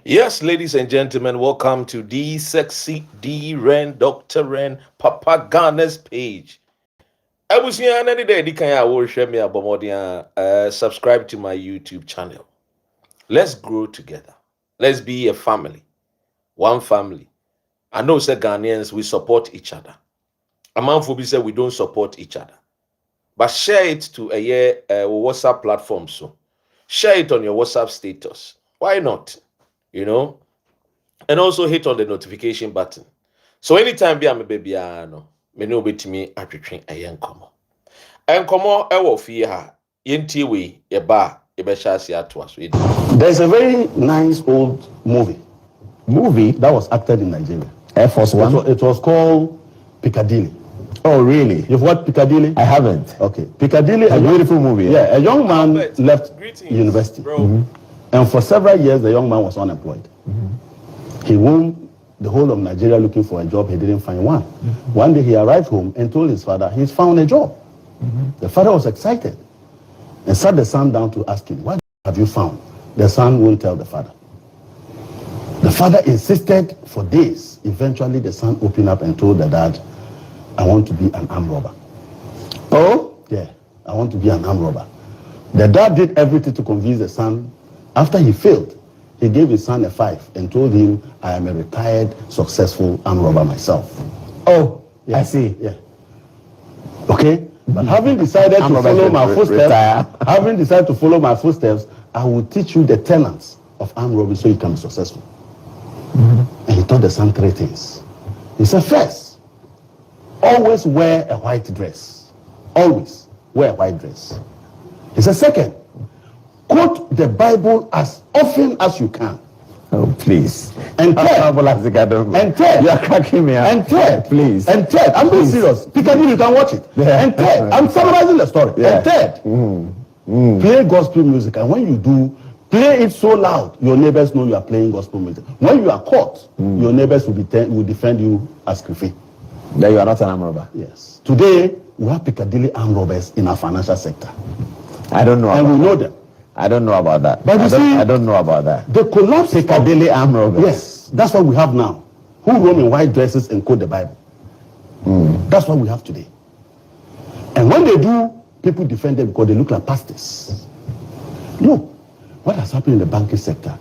Yes, ladies and gentlemen, welcome to the Sexy D Ren Dr. Ren Papa Ghana's page. I was here any day. The kind of will share me about more subscribe to my YouTube channel. Let's grow together. Let's be a family, one family. I know, say Ghanaians, we support each other. A man for be say we don't support each other, but share it to a WhatsApp platform. So share it on your WhatsApp status. Why not? You know, and also hit on the notification button. So anytime be am a baby no, me no betimi atwetwe enkomo. Enkomo e wo fie ha, yentie we ye ba ye be sha ase ato aso edi. There's a very nice old movie that was acted in Nigeria. Air Force One. It was called Piccadilly. Oh, really? You've watched Piccadilly? I haven't. Okay. Piccadilly, It's a beautiful movie. Yeah, a young man Albert, left greetings, university. bro. And for several years, the young man was unemployed. He roamed the whole of Nigeria looking for a job. He didn't find one. One day he arrived home and told his father he's found a job. The father was excited and sat the son down to ask him, what have you found? The son won't tell the father. The father insisted for days. Eventually, the son opened up and told the dad, I want to be an armed robber. Oh? Yeah, I want to be an armed robber. The dad did everything to convince the son. After he failed, he gave his son a 5 and told him, I am a retired, successful armed robber myself. Oh, Yeah. I see. Yeah. Okay? But having decided to follow my footsteps, I will teach you the tenets of armed robbery so you can be successful. And he taught the son 3 things. He said, first, always wear a white dress. Always wear a white dress. He said, second, quote the Bible as often as you can. Oh, please. And third, You are cracking me up. and third, Please. and third, I'm being serious. Piccadilly, you can watch it. Yeah. And third, I'm summarizing the story. Yeah. And third, play gospel music. And when you do, play it so loud, your neighbors know you are playing gospel music. When you are caught, your neighbors will defend you as Krifi. That you are not an arm robber. Yes. Today, we have Piccadilly armed robbers in our financial sector. I don't know. And about we know that. them. I don't know about that. But you see- I don't know about that. The collapse of Piccadilly arm robbers. Yes, that's what we have now. Who roam in white dresses and quote the Bible. That's what we have today. And when they do, people defend them because they look like pastors. Look, what has happened in the banking sector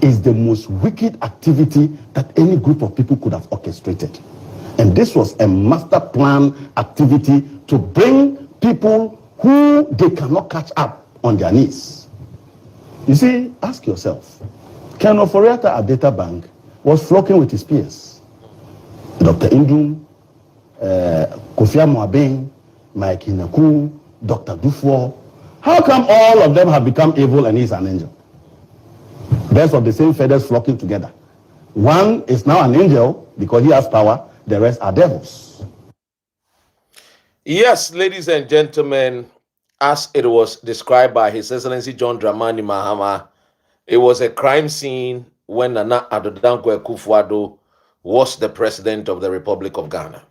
is the most wicked activity that any group of people could have orchestrated. And this was a master plan activity to bring people who they cannot catch up on their knees. You see, ask yourself, Ken Oforiatta at Data Bank was flocking with his peers. Dr. Indum, Kofi Amoabeng, Mike Inaku, Dr. Dufour. How come all of them have become evil and he's an angel? Birds of the same feathers flocking together. One is now an angel because he has power, the rest are devils. Yes, ladies and gentlemen, as it was described by His Excellency John Dramani Mahama, it was a crime scene when Nana Addo Dankwa Akufo-Addo was the president of the Republic of Ghana.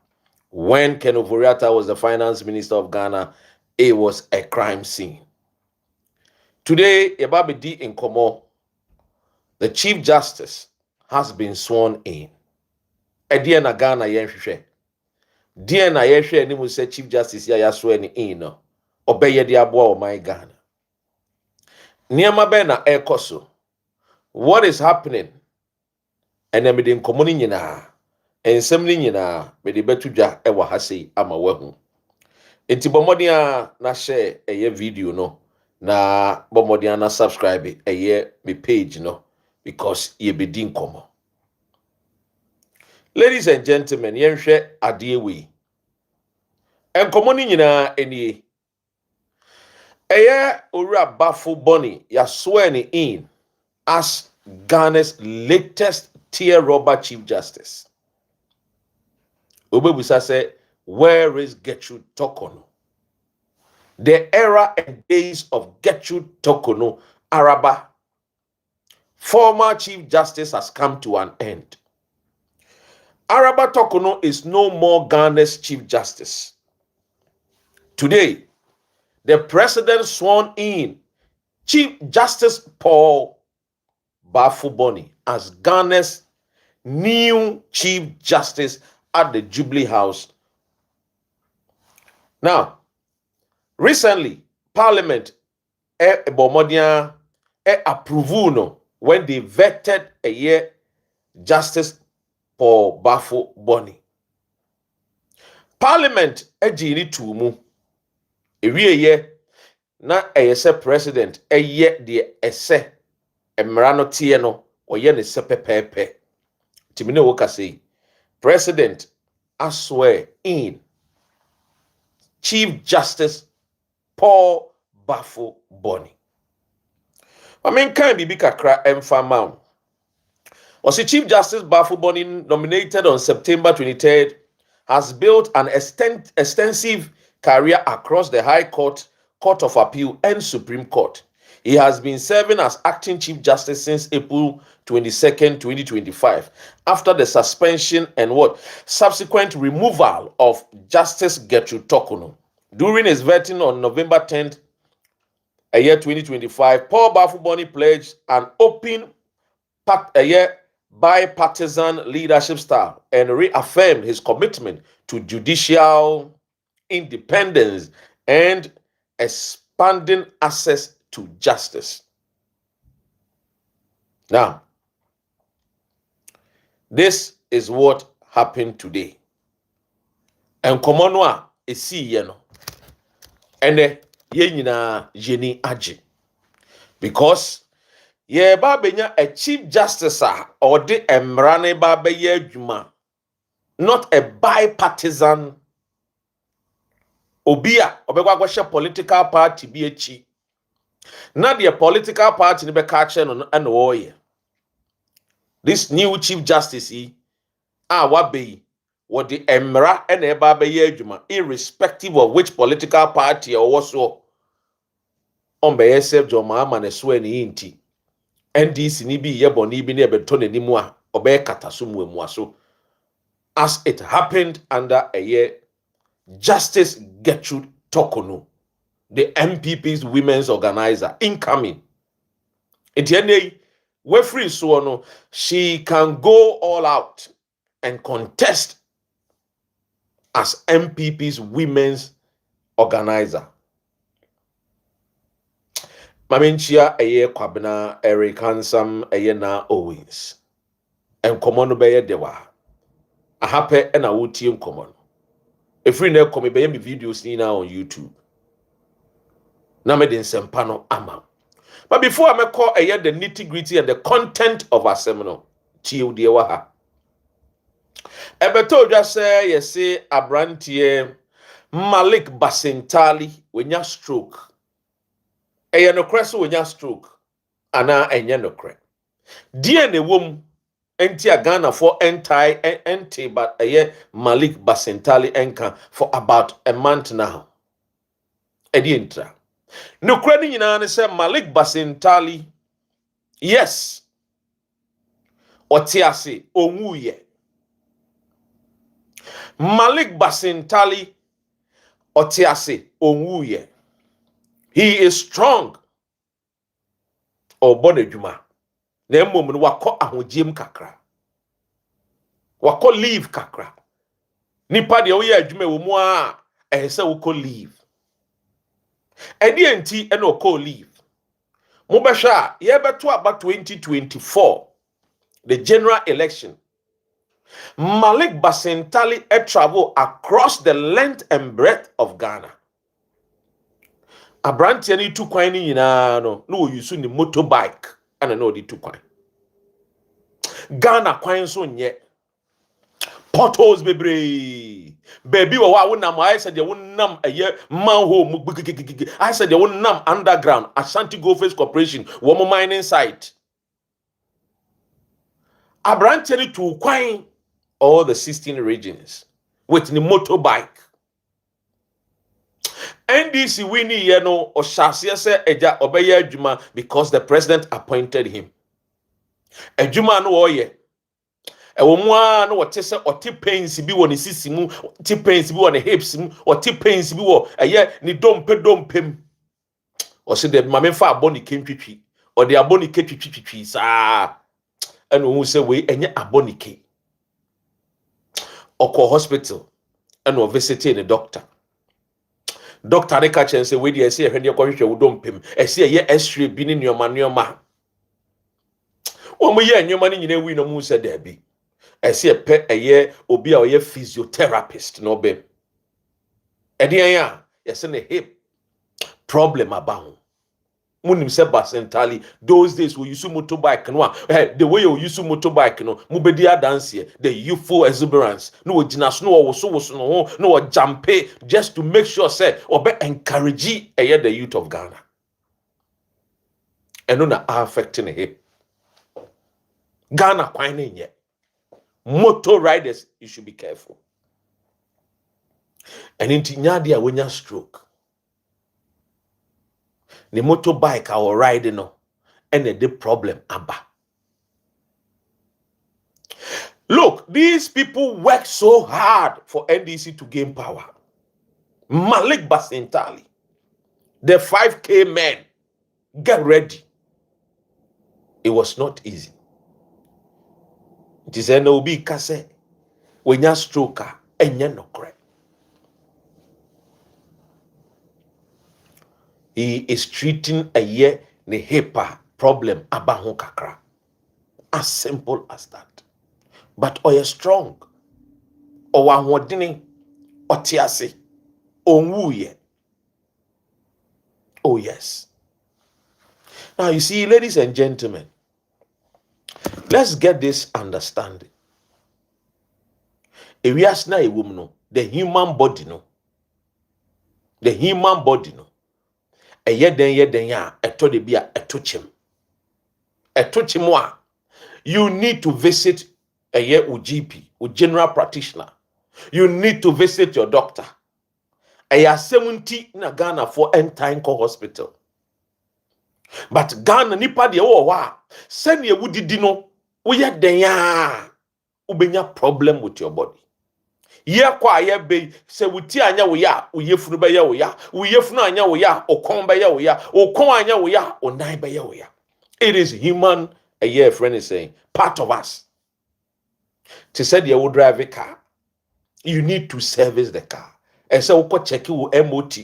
When Ken Ofori-Atta was the finance minister of Ghana, it was a crime scene. Today, Yababidi in Komo, the Chief Justice has been sworn in. Ediye na Ghana yenhwehwe. Die na yehwe ni mu say Chief Justice ya yaswo ni in no. Obeye de aboa o my Ghana. Niema be na ekoso. What is happening? Ene me de nkomo ni nyina. Ensem ni nyina me de betudwa e wa ha sei ama wahu. Enti bomodian na share eye video no. Na bomodian na subscribe eye me page no because ye be di nkomo. Ladies and gentlemen, yenhwe ade we. Enkomo ni nyina enie. Eye owura Baffoe-Bonnie ya swear ni in as Ghana's latest tier robber Chief Justice. Obebusa say, where is Gertrude Tokono? The era and days of Gertrude Tokono Araba, former Chief Justice, has come to an end. Araba Tokono is no more Ghana's Chief Justice. Today, the president sworn in Chief Justice Paul Baffoe-Bonnie as Ghana's new Chief Justice at the Jubilee House. Now, recently, Parliament approved when they vetted a year Justice for Baffoe-Bonnie. Parliament ejini tumu ewie ye na eyese president eye de ese emra no tie no oye ne sepepepe timine wo kase president swear in Chief Justice Paul Baffoe-Bonnie. I mean, can be kakra emfa was the Chief Justice Baffoe-Bonnie, nominated on September 23rd, has built an extensive career across the High Court, Court of Appeal, and Supreme Court. He has been serving as acting Chief Justice since April 22nd, 2025, after the suspension and subsequent removal of Justice Gertrude Torkornoo. During his vetting on November 10th, 2025, Paul Baffoe-Bonnie pledged an open bipartisan leadership style and reaffirmed his commitment to judicial independence and expanding access to justice. Now, this is what happened today. And komonwa esi ye no. Ene ye nyina yeni aji. Because ye ba benya a chief justice or the emrane ba be ye adwuma, not a bipartisan obia obekwa kwahye political party bi echi. Na the political party ni be ka che no and oye. This new chief justice wabe what the emra and eba be ye adwuma, irrespective of which political party or also on be yesef jo Mahama ne so ani nti NDC ni bi ye boni bi ne beto n'animu a obe kataso mu aso, as it happened under a year Justice Gertrude Torkornoo, the MPP's women's organizer, incoming. Etienne we free so no, she can go all out and contest as MPP's women's organizer. Maminchia eye kwabena Eric Handsome eye na Owens. En komono beye dewa. Ahape ena wuti komono. Efri na komi beye mi videos ni na on YouTube. Na me den sempano ama. But before I me call eye the nitty-gritty and the content of our seminar, tie de wa ha. Ebeto just say yesi abrantie Malik Basintali wenya stroke. Eye no kreso wenya stroke ana enye no kre. Die ne wom enti Ghana for enti but eye Malik Basintali enka for about a month now. Edi entra. No kre ni nyina ne say Malik Basintali, yes, otiase onwuye. Malik Basintali otiase onwuye. He is strong. Obone juma. Na mmom no wako ahogiem kakra. Wako leave kakra. Nipa de oye adwuma wo mu a ehse wako leave. Edi enti ena wako leave. Mo behwa ye beto aba 2024, the general election. Malik Basintali travel across the length and breadth of Ghana. Abrantia ni tu kwan ni nyina no use ni motorbike ana no di tu kwan. Ghana kwan so nye potholes bebre. Baby wa wonam I said you wonam aye manhole I said you wonam underground Ashanti Gold Face Corporation wo mining site. Abrantia ni tu kwan all the 16 regions with the motorbike. NDC winning yeno or shasi se eja obeye adwuma because the president appointed him. Adwuma no oye. Ewo mu a no wote se oti pains bi wo ne sisi mu, oti pains bi wo ne hips mu, oti pains bi wo eye ni dompem. O se de mame fa aboni kentwitwi. or the abonike twitwitwi saa and who say we enye abonike or hospital and or visiting the doctor ne catch and say we dey say ehwe dey kwahwehwe wo dompem e say ye x-ray bi ni nyoma wo mo ye nyoma ni nyina wi no mu say da bi e say pe eye obi a oye physiotherapist no be e dey ya ye say ne hip problem about munim se basentali those days we use motorbike no the way you use motorbike no mu bedi adanse the youthful exuberance no we gina so no wo no we jump just to make sure say obe encourage the youth of Ghana and no na affecting hip Ghana kwan na nye motor riders you should be careful and inti nyade a wonya stroke the motorbike our riding no and the problem aba. Look, these people work so hard for NDC to gain power. Malik Basintali, the 5K men, get ready. It was not easy. It is an obi kase when you stroke and you no correct. He is treating a year the HIPAA problem abahon kakra. As simple as that. But oye strong. O wanhodini otiase. Onwuye. Oh yes. Now you see, ladies and gentlemen, let's get this understanding. Ewiasna e woman no, the human body no. The human body no. Yeden ya eto de bia eto chim a you need to visit a GP, general practitioner. You need to visit your doctor. Aya 70 na Ghana for entire hospital. But Ghana nipa de wo wa send ye wudidi no wo ye den ya ubenya problem with your body. Ye kwa ye be se wuti anya wo ya uyefunu be ye wo ya uyefunu anya wo ya okon be ye wo ya okon anya wo ya onan be ye wo ya. It is human, a year friend is saying, part of us. To say you will drive a car, you need to service the car. And so we check you MOT.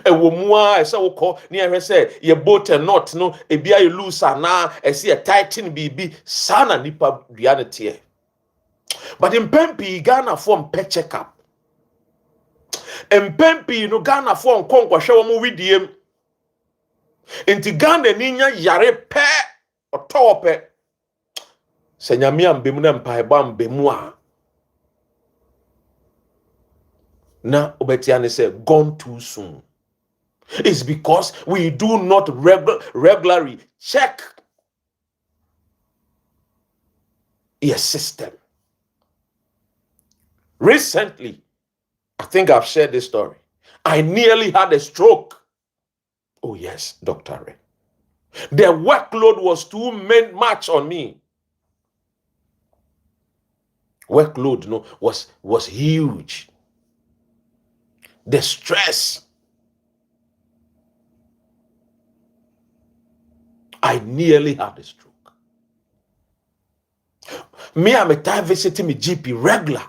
And we more so we call near say your boat and not no a bia you lose na and see a tighten BB sana nipa reality. But in Pempi, Ghana form pet checkup. In Pempi, no Ghana form conquer show mu with them. Inti Ghana ninya yare pe oto pe. Senyame ambemu na mpaeba ambemu a. Na obetiane say gone too soon. It's because we do not regularly check your system. Recently, I think I've shared this story. I nearly had a stroke. Oh yes, Dr. Ray. The workload was too much on me. Workload was huge. The stress. I nearly had a stroke. Me, I'm a time visiting my GP regular.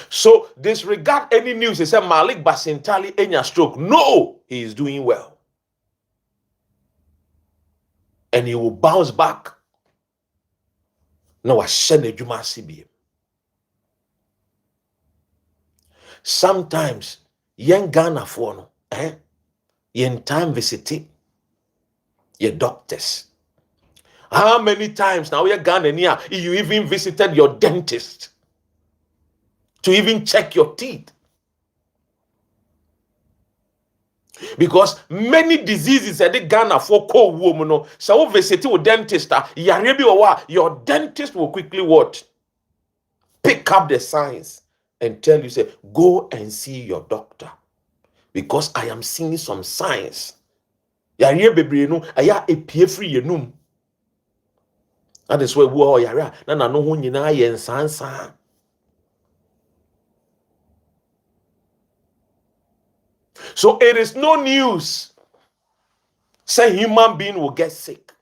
So disregard any news. They say Malik Basintali enya stroke. No, he is doing well. And he will bounce back. No, I send a Juma CBM. Sometimes, young Ghana for no, yen time visiting your doctors. How many times now you're Ghanaian, you even visited your dentist to even check your teeth? Because many diseases are the Ghana for cold woman. No, so visit your dentist. Your dentist will quickly what? Pick up the signs and tell you, say, go and see your doctor. Because I am seeing some signs. That is why we are here. Na no hu nyina yensansa. So it is no news. Say human being will get sick.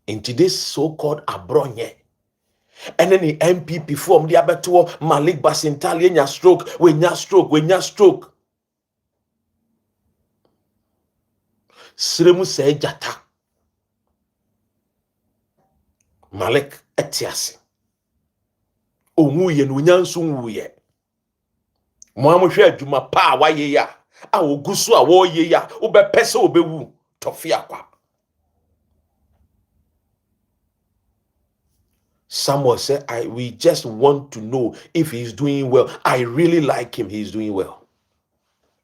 Into this so-called abronye. And then the MPP form the abeto Malik Basintali nya stroke, when nya stroke. Sremu say jata. Malik etiasi. Omuye no nyanso nwuye. Mo amohwe adwuma pa waye ya. A ogusu a wo ye ya, obepese obewu tofi akwa. Someone said, we just want to know if he's doing well. I really like him. He's doing well.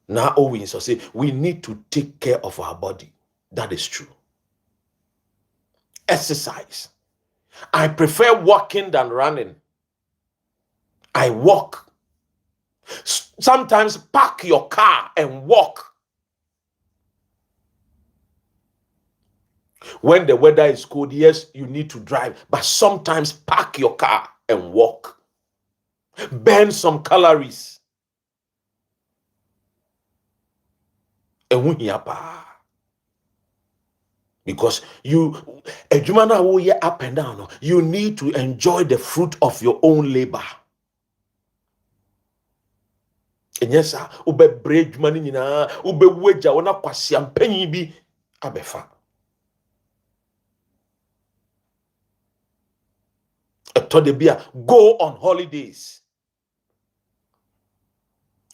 Now, Owens say, we need to take care of our body. That is true. Exercise. I prefer walking than running. I walk. Sometimes park your car and walk. When the weather is cold, yes, you need to drive, but sometimes park your car and walk. Burn some calories. Because you up and down, you need to enjoy the fruit of your own labor. And yes, sir, ube bread money ube weja wana kwasi ampenyi bi abefa. Go on holidays.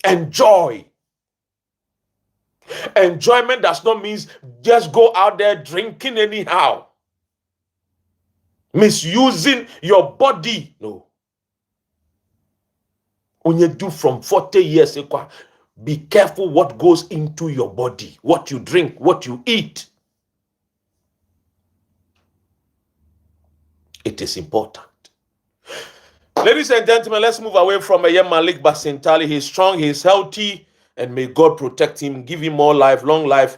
Enjoy. Enjoyment does not mean just go out there drinking anyhow. Misusing your body. No. When you do from 40 years, be careful what goes into your body, what you drink, what you eat. It is important. Ladies and gentlemen, let's move away from Malik Basintali. He's strong, he's healthy, and may God protect him, give him more life, long life.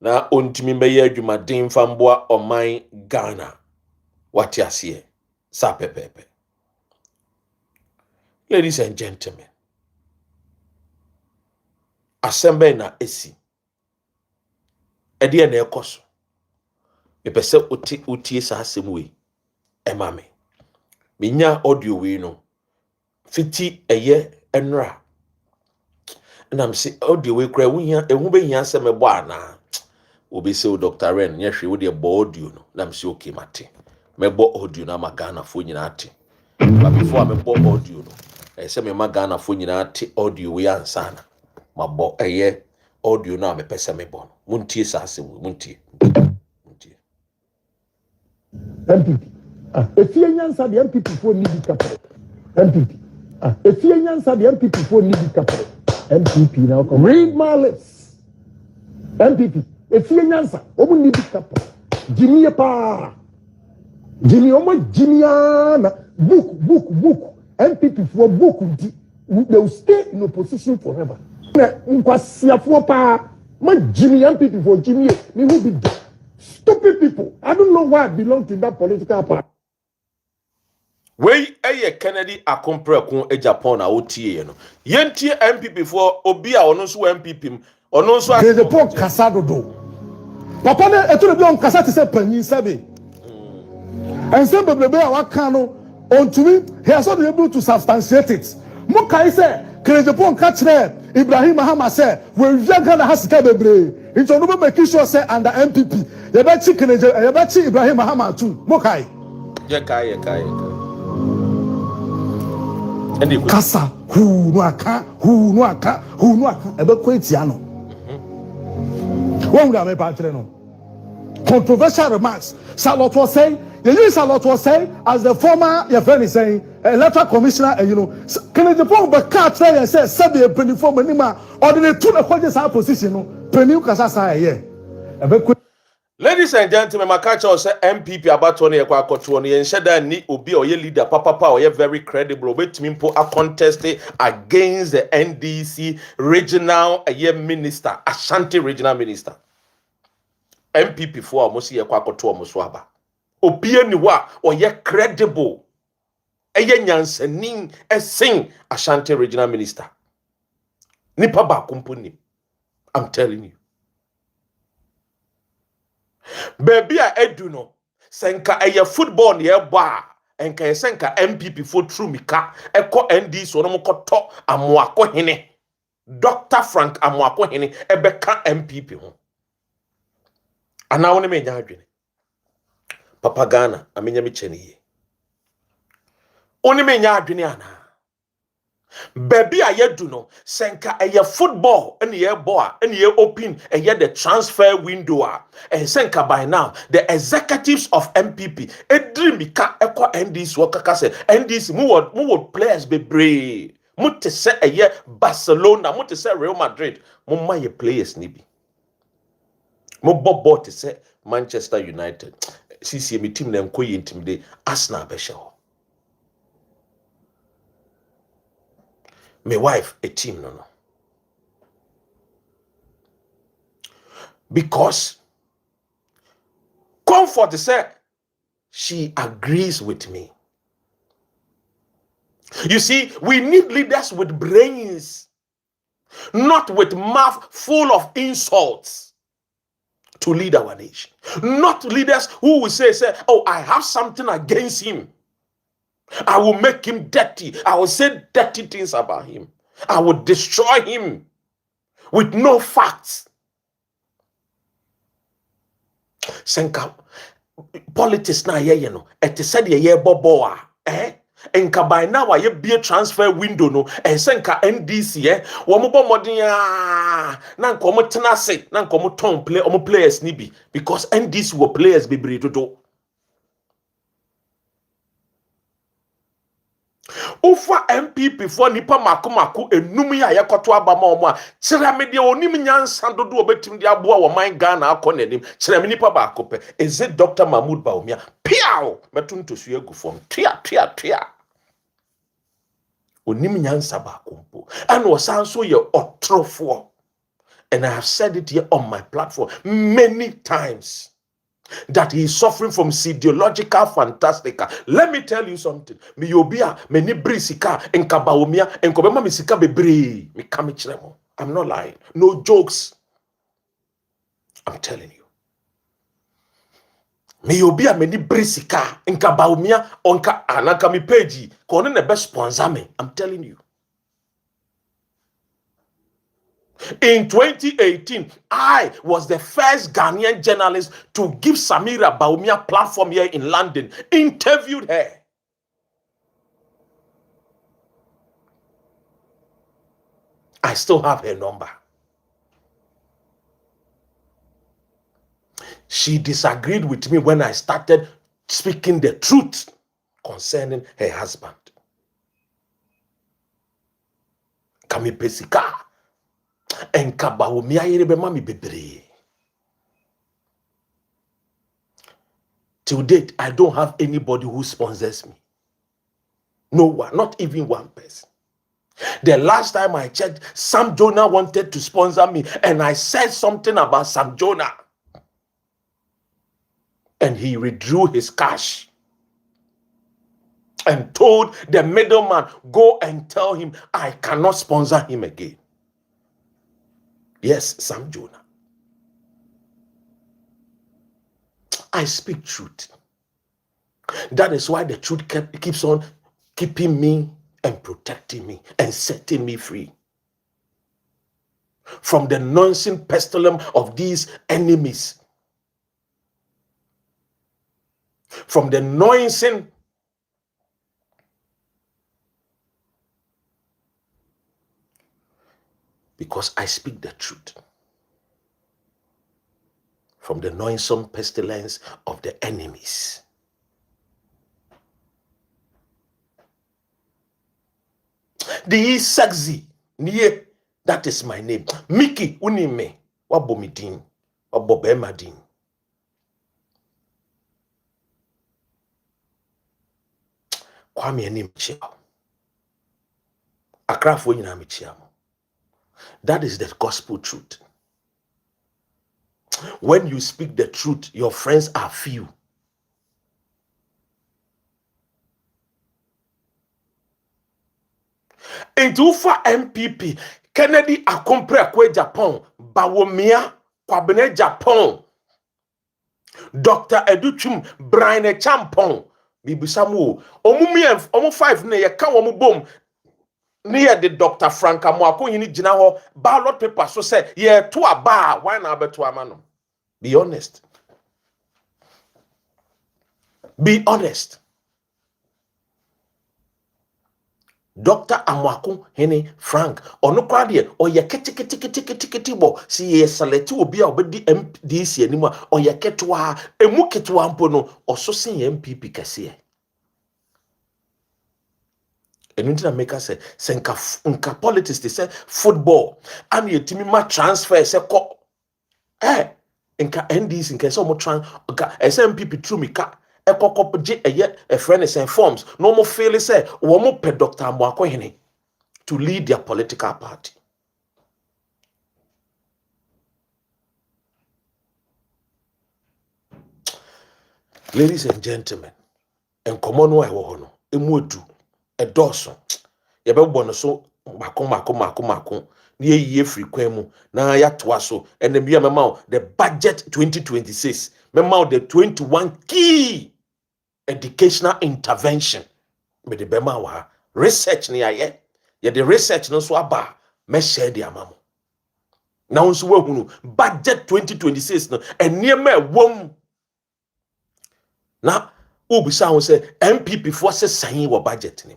Na ontimi meye adwumaden famboa oman Ghana. What you see? Sa pepepe. Ladies and gentlemen, assemble na esi. Edi na ekoso. Mepese utie sa asem we. Emame. Minya audio we no. Fiti eye enra. Na mse audio we kra wuhia ehu be hia se mebo ana. Obi se o Dr. Ren nyehwe wo de bo audio no. Na mse okay mate. Mebo audio na magana fo nyina ate. But before mebo audio no. Se me magana fo nyina ate audio we ansana. Mabo eye audio na me pese me bon. Muntie sa asem we muntie. Muntie. MPP. If you answer the MPP for need capital. MPP. If you answer the MPP for need capital. MPP now come. Read my lips. MPP. If you answer, omu need capital. Jimmy pa. Jimmy omo Jimmyana. Book. MPP for book. They will stay in opposition forever. Nkwasiya for pa. My Jimmy MPP for Jimmy. Me will be dead. Stupid people. I don't know why I belong to that political party. We Kennedy akompre kun Japan a otie no. Yentie MPP for obi a ono so MPP ono so There's a poor Casado do. Papa ne eto ne bi on kasa te se panyin sabe. And some bebe a waka no onto me he has not been able to substantiate it. Mo kai se There's pon ka kire Ibrahim Mahama say we yaga na hasika bebre. Into no be make sure say under MPP. Ye be chi Kereje ye be chi Ibrahim Mahama too. Mo kai. Ye kai. Kasa who no aka ebe kwetia no won me pa kire no controversial remarks. Salot was saying as the former your friend is saying electoral commissioner and can the point but car try and say sabi e penny for manima or the two the coaches our position no penny kasa say ebe. Ladies and gentlemen, my catch say MPP about 20 years ago, 20 years that ni obi or ye leader, papa or ye very credible. Wait me po a contest against the NDC regional minister, Ashanti regional minister. MPP for almost ye kwa koto almost waba. Obi ni wa or ye credible. eye nyansanin sing Ashanti regional minister. Nipa ba kumpuni. I'm telling you. Baby a edu no senka eye football ne eba enka senka MPP fo true mika eko ND so no mokoto amoako hene Dr. Frank amoako hene ebeka MPP ho ana woni me nya adwene Papa Ghana amenya me chene ye oni me nya adwene ana baby a yedu no senka eye football ene ye boa ene ye open eye the transfer window senka by now the executives of MPP edrimika eko NDC wakaka se NDC mu would players bebre mutte se eye Barcelona mutte se Real Madrid mu maye players ni bi mu bobo te se Manchester United sisi mi team na enkoyi intimide Arsenal be she. My wife, a team, no. Because comfort said she agrees with me. You see, we need leaders with brains, not with mouth full of insults to lead our nation. Not leaders who will say, oh, I have something against him. I will make him dirty. I will say dirty things about him. I will destroy him with no facts. Senka politics na ye no et said ye bobo enka by now ye be transfer window no senka NDC wo mo bo modin na nko mo tena se na nko mo ton play omo players ni bi because NDC were players be dodo. Ufa MPP for nipa maku enum ya yekoto aba ma omo a kire me de onim nyansa dodo obetim de aboa wo man Ghana akonanim kire me nipa ba akope is it Dr. Mahmoud Bawumia piao metunto su egu fom tia onim nyansa ba akompo and wasanso ye otrofo, and I have said it here on my platform many times that he is suffering from ideological fantastica. Let me tell you something. Me yobia me ni brisika enka Bawumia enko bema me sika bebre me kame chiremo. I'm not lying. No jokes. I'm telling you. Me yobia me ni brisika enka Bawumia onka anaka mi page ko ne best sponsor me. I'm telling you. In 2018, I was the first Ghanaian journalist to give Samira Bawumia platform here in London, interviewed her. I still have her number. She disagreed with me when I started speaking the truth concerning her husband. Kami pesika. Enka Bawumia yerebe mami bebre. Till date, I don't have anybody who sponsors me. No one, not even one person. The last time I checked, Sam Jonah wanted to sponsor me, and I said something about Sam Jonah. And he withdrew his cash and told the middleman, go and tell him I cannot sponsor him again. Yes, Sam Jonah. I speak truth. That is why the truth keeps on keeping me and protecting me and setting me free from the nonsense pestilence of these enemies, from the nonsense because I speak the truth, from the noisome pestilence of the enemies. The sexy, niye, that is my name. Mickey unime, wabomidin, wabobemadin. Kwame enim chiao. Akrafo nyina me chiamo. That is the gospel truth. When you speak the truth, your friends are few. Into ufa MPP Kennedy akompre kwa Japan Bawomia kwabene Japan Dr. Educhum Brian Champon bibisamu omumi omu 5 ne yeka wo bom near the Dr. Frank Amwako yini gina ho ballot paper so say ye to aba why na beto amano. Be honest. Be honest. Dr. Amwako hene Frank ono kwa de oye kiti bo si ye select obi a obedi MDC anima oye ketwa emu ketwa mpo no oso sen MPP kase. Enunti na make us say nka politics they say football and ye timi ma transfer say ko nka NDC nka say mo SMPP true me ka ekokop je a friend is forms no mo feel say wo mo pe Dr. Amwako hene to lead their political party. Ladies and gentlemen, en komono e wo hono emuodu edoso ye be bono so mako ni ye free kwemu na ya toa so and them mema the budget 2026 mema the 21 key educational intervention me the bema wa research ni aye ye the research no so aba me share the amamo na unso wahunu budget 2026 no eniema wom na obisa ho say MPP for say san wo budget ni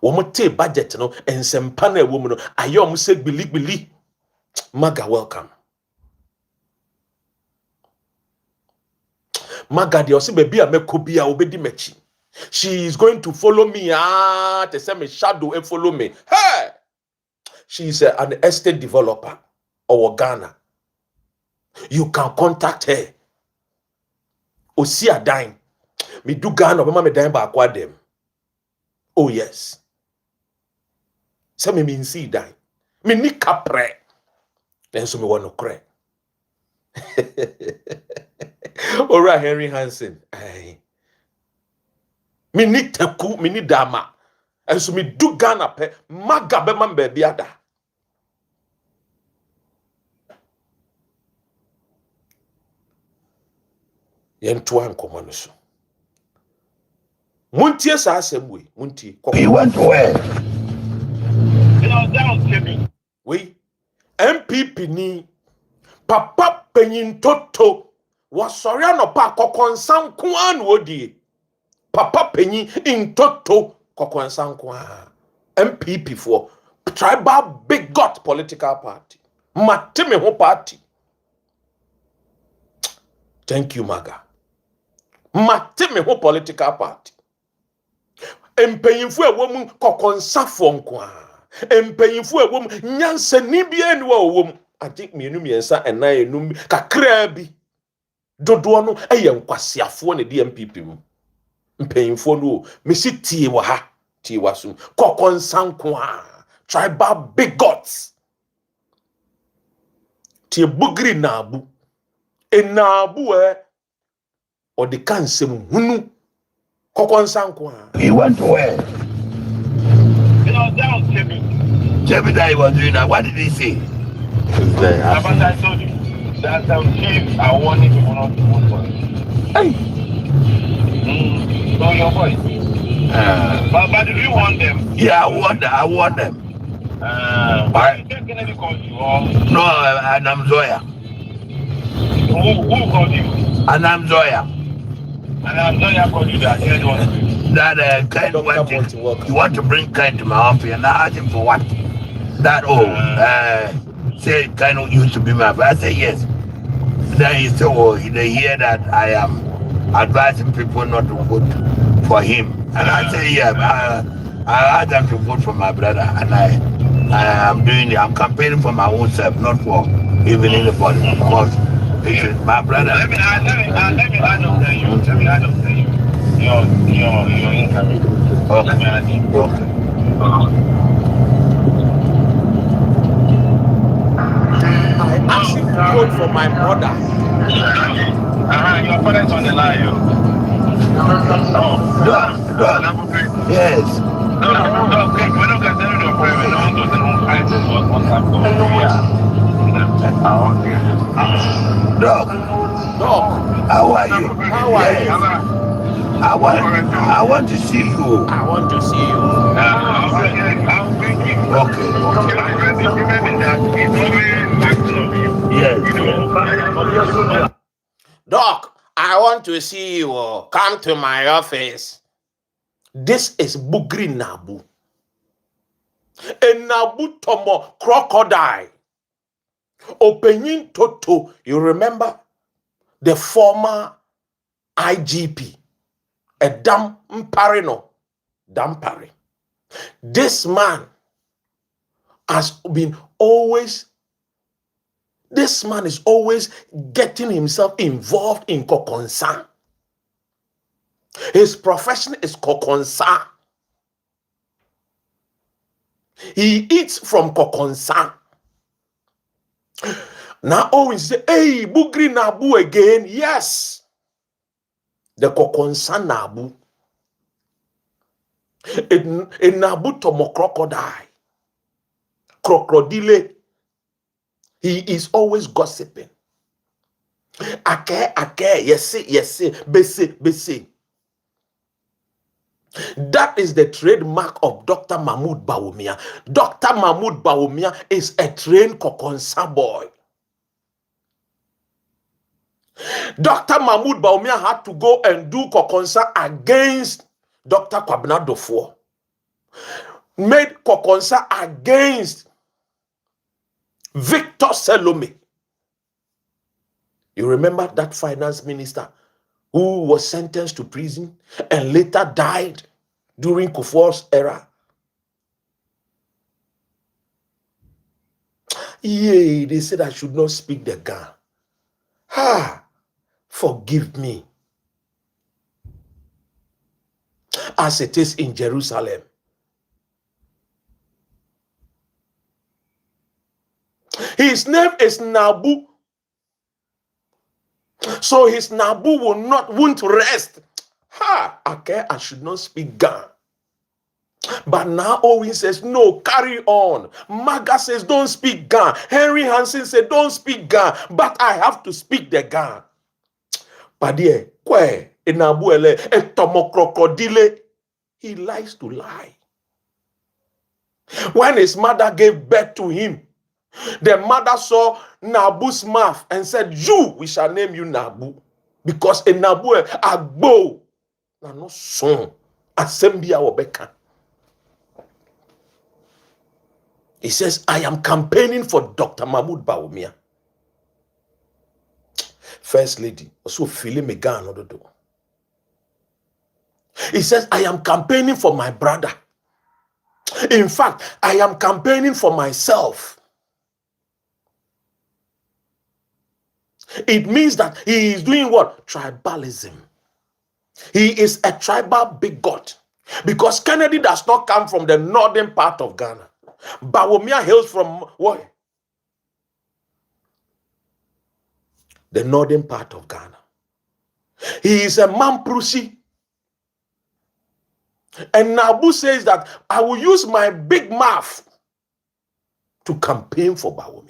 wo mo te budget no ensempa na ewo mu no ayom say gbili maga welcome maga de osi baby a mekobia obedi mechi she is going to follow me to say me shadow and follow me. Hey, she is an estate developer or Ghana. You can contact her. Osia dime. Me do Ghana, mama me dime back with them. Oh yes. Say me mean see dime. Me ni kapre. Then so me want no cry. Alright, Henry Hansen. Aye. Me ni teku, me ni dama. And so me do Ghana pe maga be man baby ada. Yen to an komo so. Muntie sa asem muntie. You went to where? We MPP ni papa penyin toto wasori anopa kokonsan kwan wodi. Papa penyin in toto kokonsan kwan. MPP for tribal bigot political party. Mateme ho party. Thank you, Maga. Mateme ho political party. Empeyinfu ewom kokonsafo nkwa. Empeyinfu ewom nyansa nibia ni wa owom. Agye mienu miensa ena enum kakra bi. Dodo no eye nkwasiafo ne di MPP mu. Empeyinfu no mesi tie wa ha. Tie wasum kokonsankwa. Tribal bigots. Tie bugri nabu. Enabu or the kansem hunu kokonsankwa. He went to where? Down Jimmy that he was doing that. What did he say? But I told you that some chiefs are warning people not to vote for him. Hey. So your voice. But do you want them? Yeah, I want them. Why? Kennedy called you or? No, and I'm Zoya. Who called you? And I'm Zoya. And I'm Zoya called you that. That kind of you want to bring kind to my office and I asked him for what? That say kind of used to be my brother. I say yes. Then he said, oh, they hear that I am advising people not to vote for him. And I say, yeah, I asked them to vote for my brother, and I'm campaigning for my own self, not for even anybody. Because my brother. Let me add up to you. Your income. Okay. Let me add you. Okay. I asked him to vote for my brother. Your father's on the line. Yes. Doc, Doc, how are you? how are you? I want to see you. I want to see you. Okay. Yes. Doc, I want to see you. Come to my office. This is Bugri Nabu. A Nabu Tomo crocodile. Opening Toto. You remember? The former IGP. A Damparino. Dampari. This man has been always, this man is always getting himself involved in kokonsa. His profession is kokonsa. He eats from kokonsa. Now always say, hey, Bugri Nabu again. Yes. The kokonsa Nabu. A Nabu tomo crocodile. Crocodile. He is always gossiping. Ake, yes, bese. That is the trademark of Dr. Mahmoud Bawumia. Dr. Mahmoud Bawumia is a trained kokonsa boy. Dr. Mahmoud Bawumia had to go and do kokonsa against Dr. Kwabena Dofo. Made kokonsa against Victor Selome. You remember that finance minister who was sentenced to prison and later died during Kufuor's era? Yay, they said I should not speak the gun. Forgive me. As it is in Jerusalem. His name is Nabu. So his Nabu won't rest. Okay, I should not speak gun. But now Owen says, no, carry on. Maga says, don't speak gun. Henry Hansen said, don't speak gun. But I have to speak the gun. Padie, kwe, enabuele, etomo crocodile. He likes to lie. When his mother gave birth to him, the mother saw Nabu's mouth and said, you, we shall name you Nabu. Because a Nabu, agbo, na no son, assembia obeka. He says, I am campaigning for Dr. Mahmoud Bawumia. First lady, also feeling me gun on the door. He says, I am campaigning for my brother. In fact, I am campaigning for myself. It means that he is doing what? Tribalism. He is a tribal bigot. Because Kennedy does not come from the northern part of Ghana. Bawumia hails from what? The northern part of Ghana. He is a Mamprusi. And Nabu says that I will use my big mouth to campaign for Bawumia.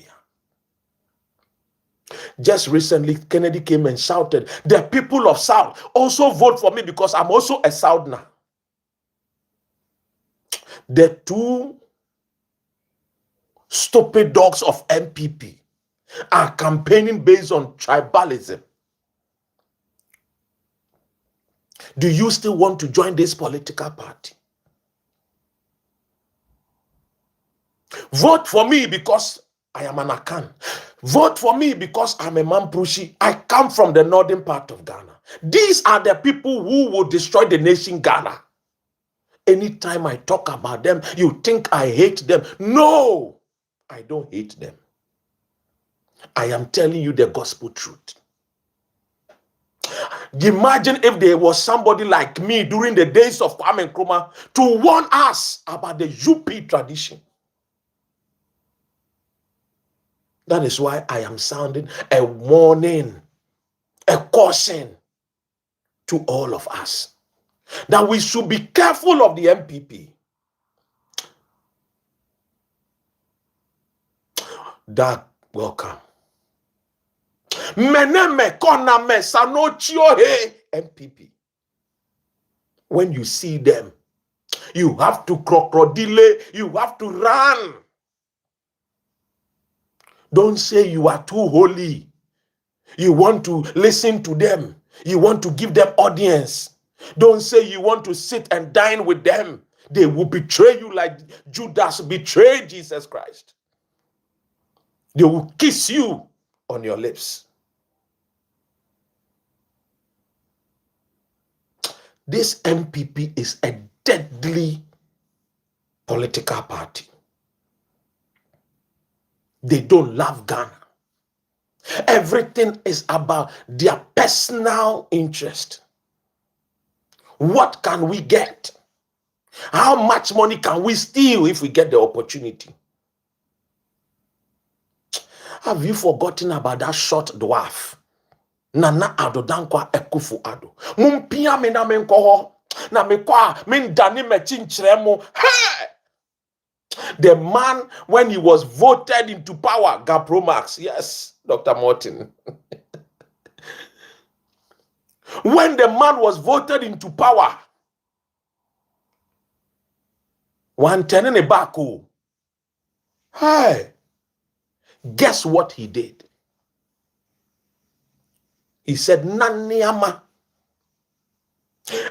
Just recently, Kennedy came and shouted, the people of South also vote for me because I'm also a Southerner. The two stupid dogs of MPP are campaigning based on tribalism. Do you still want to join this political party? Vote for me because I am an Akan. Vote for me because I'm a Mamprushi. I come from the northern part of Ghana. These are the people who will destroy the nation Ghana. Anytime I talk about them, you think I hate them. No, I don't hate them. I am telling you the gospel truth. Imagine if there was somebody like me during the days of Kwame Nkrumah to warn us about the UP tradition. That is why I am sounding a warning, a caution to all of us that we should be careful of the MPP. that will come. Meneme koname sanochio he MPP. When you see them, you have to crocodile, you have to run. Don't say you are too holy. You want to listen to them. You want to give them audience. Don't say you want to sit and dine with them. They will betray you like Judas betrayed Jesus Christ. They will kiss you on your lips. This MPP is a deadly political party. They don't love Ghana. Everything is about their personal interest. What can we get? How much money can we steal if we get the opportunity? Have you forgotten about that short dwarf? Nana Addo Dankwa Akufo-Addo. Mumpia me na menko na mekwa men dani me chinchiremo. Hey! The man, when he was voted into power, Gapromax, yes, Dr. Martin. When the man was voted into power, one tenene bako. Hey, guess what he did? He said, Naniama.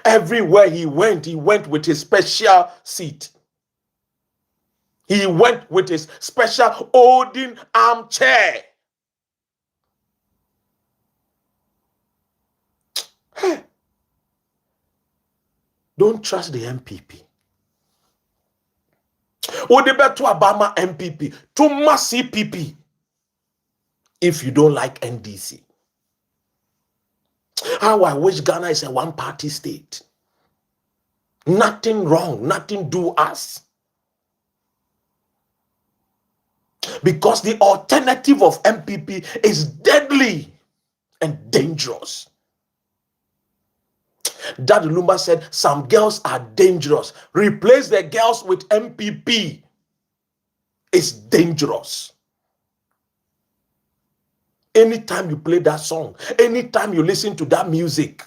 Everywhere he went with his special seat. He went with his special Odin armchair. Hey, don't trust the MPP. Odebe to Obama MPP, to Masi CPP. If you don't like NDC. How I wish Ghana is a one-party state. Nothing wrong, nothing do us. Because the alternative of MPP is deadly and dangerous. Daddy Lumba said some girls are dangerous. Replace the girls with MPP. It's dangerous. Anytime you play that song, anytime you listen to that music,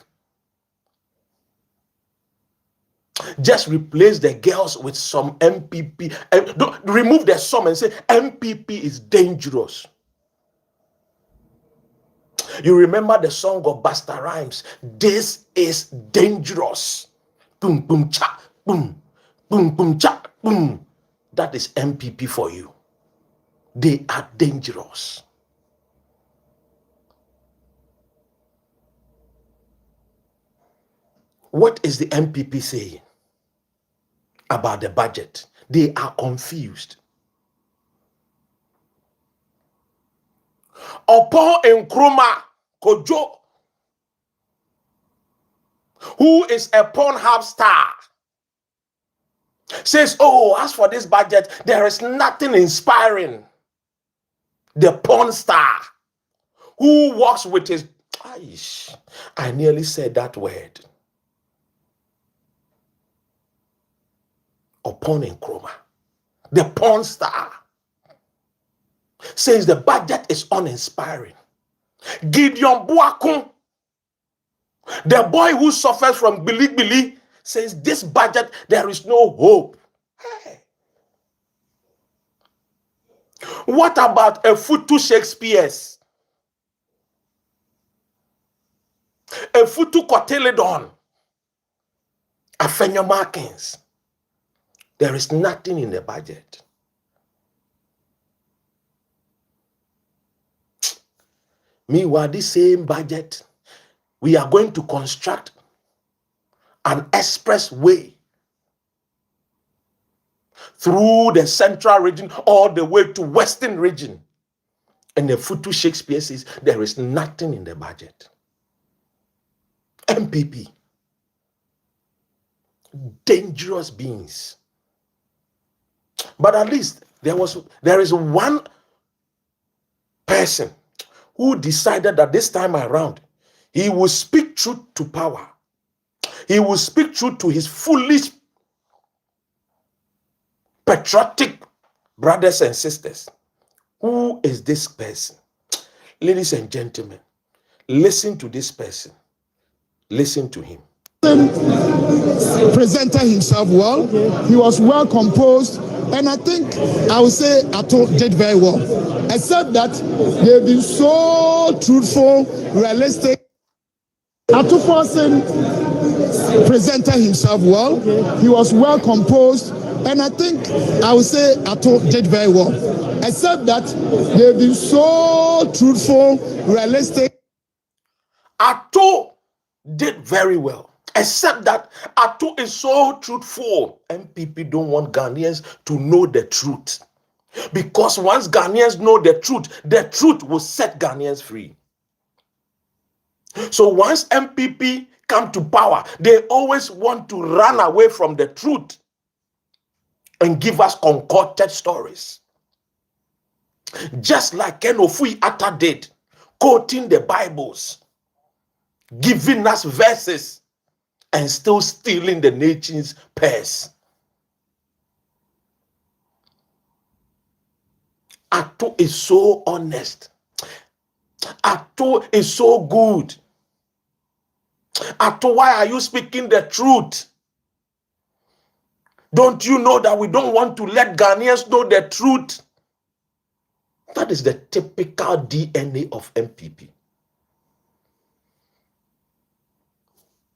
just replace the girls with some MPP. Don't remove the song and say MPP is dangerous. You remember the song of Busta Rhymes, this is dangerous. Boom, boom, cha, boom, boom, boom, cha, boom. That is MPP for you. They are dangerous. What is the MPP saying about the budget? They are confused. Upon Nkrumah Kojo, who is a Pornhub star, says, oh, as for this budget, there is nothing inspiring. The porn star who walks with his... I nearly said that word. Upon Nkrumah, the porn star, says the budget is uninspiring. Gideon Buakun, the boy who suffers from Bili, says this budget, there is no hope. Hey. What about a Futu Shakespeare's? A Futu Koteledon? A Fenya Markins? There is nothing in the budget. Meanwhile, this same budget, we are going to construct an expressway through the central region all the way to western region. And the Futu Shakespeare says there is nothing in the budget. MPP. Dangerous beings. But at least there is one person who decided that this time around he will speak truth to power. He will speak truth to his foolish, patriotic brothers and sisters Who is this person? Ladies and gentlemen, listen to this person. Listen to him. Presented himself well. He was well composed, and I think I would say Ato did very well. Except that they've been so truthful, realistic. Ato Forsen presented himself well. He was well composed, and I think I would say Ato did very well. Except that they've been so truthful, realistic. Ato did very well. Except that Ato is so truthful. MPP don't want Ghanaians to know the truth. Because once Ghanaians know the truth will set Ghanaians free. So once MPP come to power, they always want to run away from the truth and give us concocted stories. Just like Kenofui Atta did, quoting the Bibles, giving us verses, and still stealing the nation's purse. Ato is so honest. Ato is so good. Ato, why are you speaking the truth? Don't you know that we don't want to let Ghanaians know the truth? That is the typical DNA of MPP.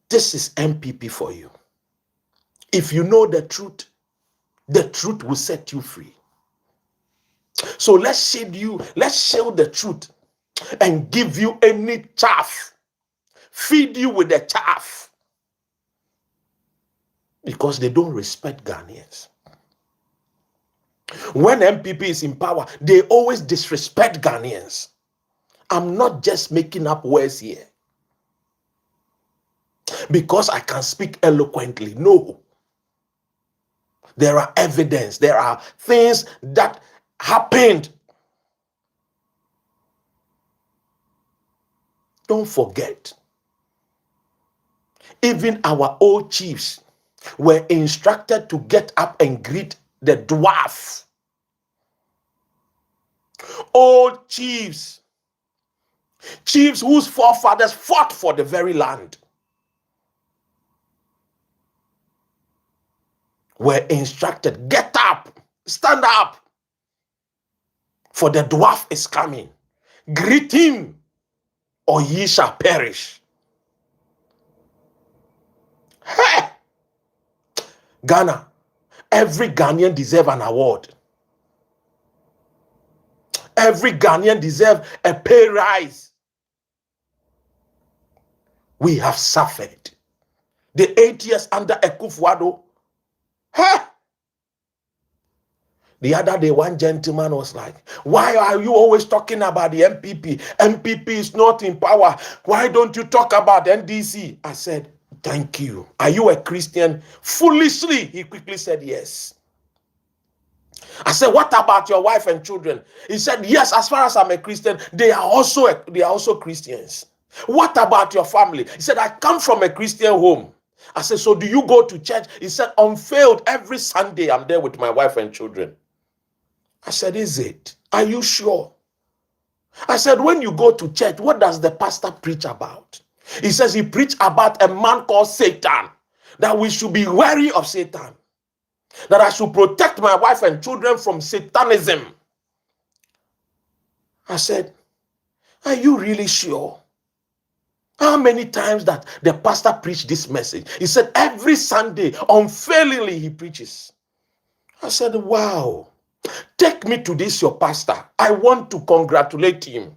This is MPP for you. If you know the truth will set you free. So let's shield the truth and give you any chaff. Feed you with the chaff. Because they don't respect Ghanaians. When MPP is in power, they always disrespect Ghanaians. I'm not just making up words here. Because I can speak eloquently. No. There are evidence. There are things that happened. Don't forget. Even our old chiefs were instructed to get up and greet the dwarf. Old chiefs whose forefathers fought for the very land, were instructed, get up, stand up, for the dwarf is coming. Greet him, or ye shall perish. Hey! Ghana, every Ghanaian deserves an award. Every Ghanaian deserves a pay rise. We have suffered. The 8 years under Akufo-Addo. Hey! The other day, one gentleman was like, why are you always talking about the MPP? MPP is not in power. Why don't you talk about NDC? I said, thank you. Are you a Christian? Foolishly, he quickly said yes. I said, what about your wife and children? He said, yes, as far as I'm a Christian, they are also Christians. What about your family? He said, I come from a Christian home. I said, so do you go to church? He said, unfailed, every Sunday I'm there with my wife and children. I said, is it? Are you sure? I said, when you go to church, what does the pastor preach about? He says he preached about a man called Satan, that we should be wary of Satan, that I should protect my wife and children from Satanism. I said, are you really sure? How many times that the pastor preached this message? He said every Sunday, unfailingly, he preaches. I said, wow, take me to this, your pastor. I want to congratulate him.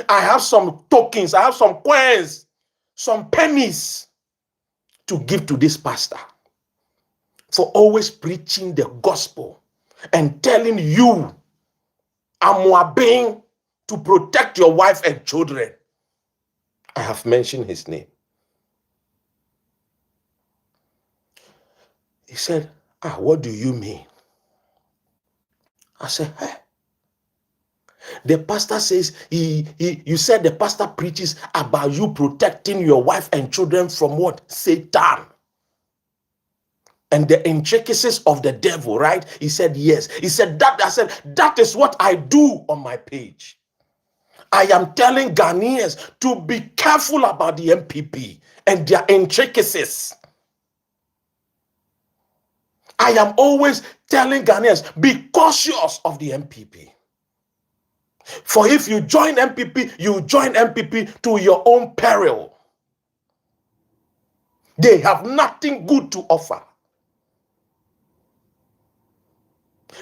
I have some tokens, I have some coins, some pennies to give to this pastor for always preaching the gospel and telling you, Amoabeng, to protect your wife and children. I have mentioned his name. He said, what do you mean? I said, hey. The pastor says, you said the pastor preaches about you protecting your wife and children from what? Satan. and the intricacies of the devil, right? He said, yes. He said that. I said, that is what I do on my page. I am telling Ghanaians to be careful about the MPP and their intricacies. I am always telling Ghanaians, be cautious of the MPP. For if you join MPP, you join MPP to your own peril. They have nothing good to offer.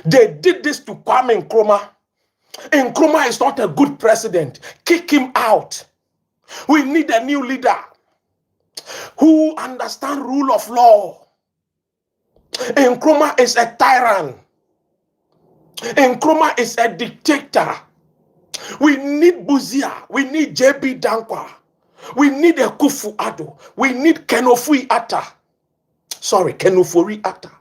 They did this to Kwame Nkrumah. Nkrumah is not a good president. Kick him out. We need a new leader who understands rule of law. Nkrumah is a tyrant. Nkrumah is a dictator. We need Buzia. We need JB Dankwa. We need a Kufu Addo. We need Kenofui Atta. Sorry, Kenofori Atta.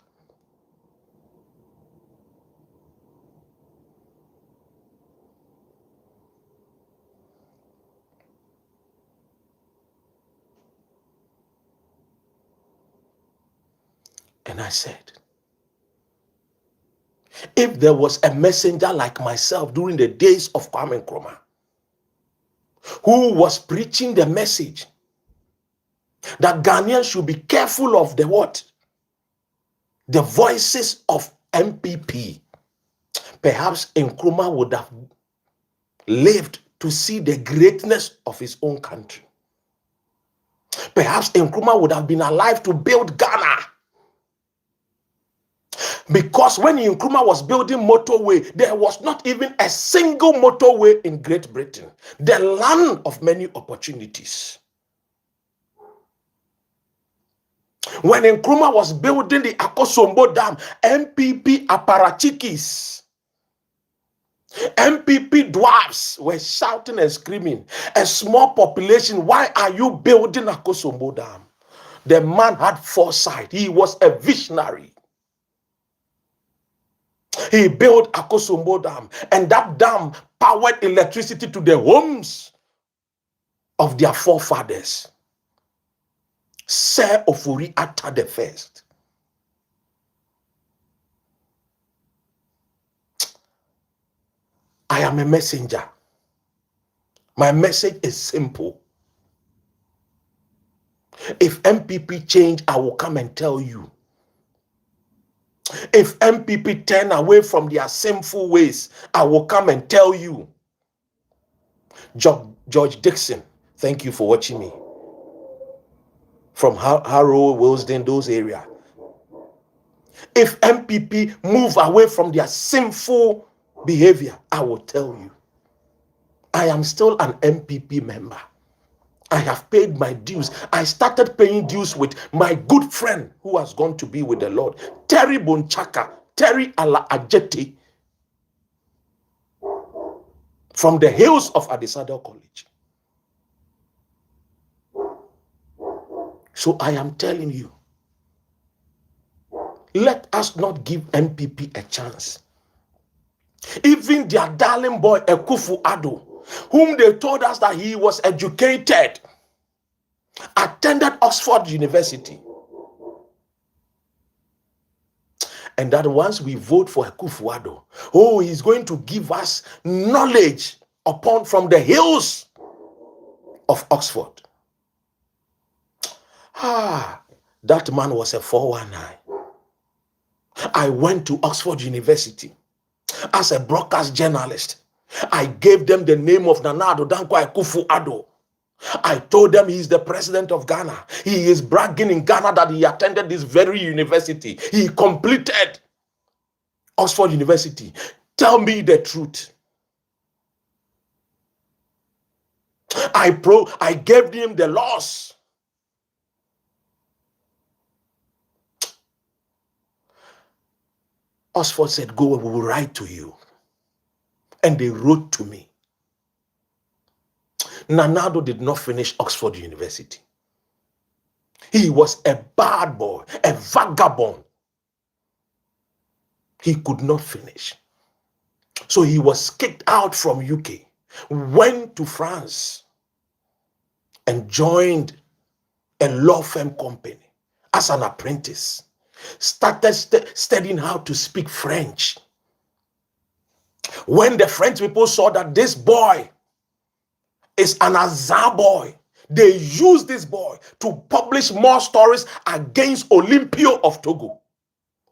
And I said, if there was a messenger like myself during the days of Kwame Nkrumah, who was preaching the message that Ghanaians should be careful of the what? The voices of MPP, perhaps Nkrumah would have lived to see the greatness of his own country. Perhaps Nkrumah would have been alive to build Ghana. Because when Nkrumah was building motorway, there was not even a single motorway in Great Britain, the land of many opportunities. When Nkrumah was building the Akosombo Dam, MPP apparatchiks, MPP dwarfs were shouting and screaming, a small population, why are you building Akosombo Dam? The man had foresight. He was a visionary. He built Akosombo Dam, and that dam powered electricity to the homes of their forefathers. Sir Ofori Atta the First. I am a messenger. My message is simple. If MPP change, I will come and tell you. If MPP turn away from their sinful ways, I will come and tell you. George Dixon, thank you for watching me. From Harrow, Willesden, those areas. If MPP move away from their sinful behavior, I will tell you. I am still an MPP member. I have paid my dues. I started paying dues with my good friend who has gone to be with the Lord, Terry Bonchaka, Terry Ala Ajete, from the hills of Adisado College. So I am telling you, let us not give MPP a chance. Even their darling boy, Ekufu Addo, whom they told us that he was educated, attended Oxford University, and that once we vote for Ekufu Addo, oh, he's going to give us knowledge from the hills of Oxford. That man was a 419. I went to Oxford University as a broadcast journalist. I gave them the name of Nana Addo Dankwa Ekufu Addo. I told them he's the president of Ghana. He is bragging in Ghana that he attended this very university. He completed Oxford University. Tell me the truth. I gave him the laws. Oxford said, go, we will write to you. And they wrote to me. Nana Addo did not finish Oxford University. He was a bad boy, a vagabond. He could not finish. So he was kicked out from UK, went to France, and joined a law firm company as an apprentice. started studying how to speak French. When the French people saw that this boy is an Azar boy, they used this boy to publish more stories against Olympio of Togo.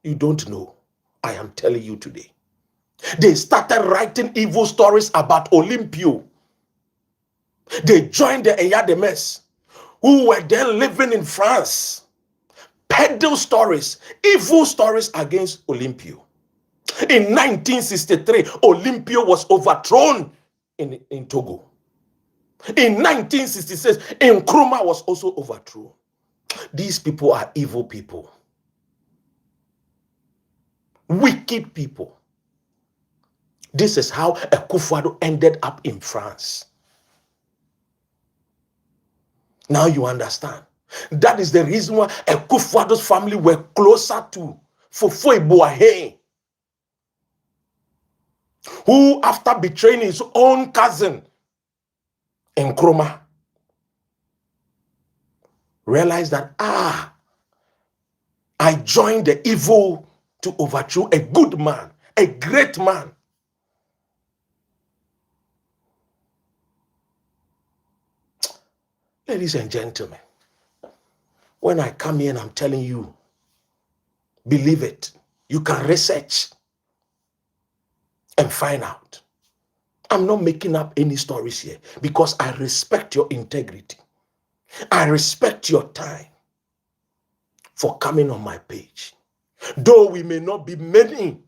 You don't know. I am telling you today. They started writing evil stories about Olympio. They joined the Eyademes, who were then living in France, peddle stories, evil stories against Olympio. In 1963, Olympio was overthrown in Togo. In 1966, Nkrumah was also overthrown. These people are evil people. Wicked people. This is how Akufo-Addo ended up in France. Now you understand. That is the reason why Akufo-Addo's family were closer to Fofo Iboahe, who, after betraying his own cousin, Nkrumah, realized that, I joined the evil to overthrow a good man, a great man. Ladies and gentlemen, when I come here and I'm telling you, believe it, you can research and find out. I'm not making up any stories here because I respect your integrity. I respect your time for coming on my page. Though we may not be many,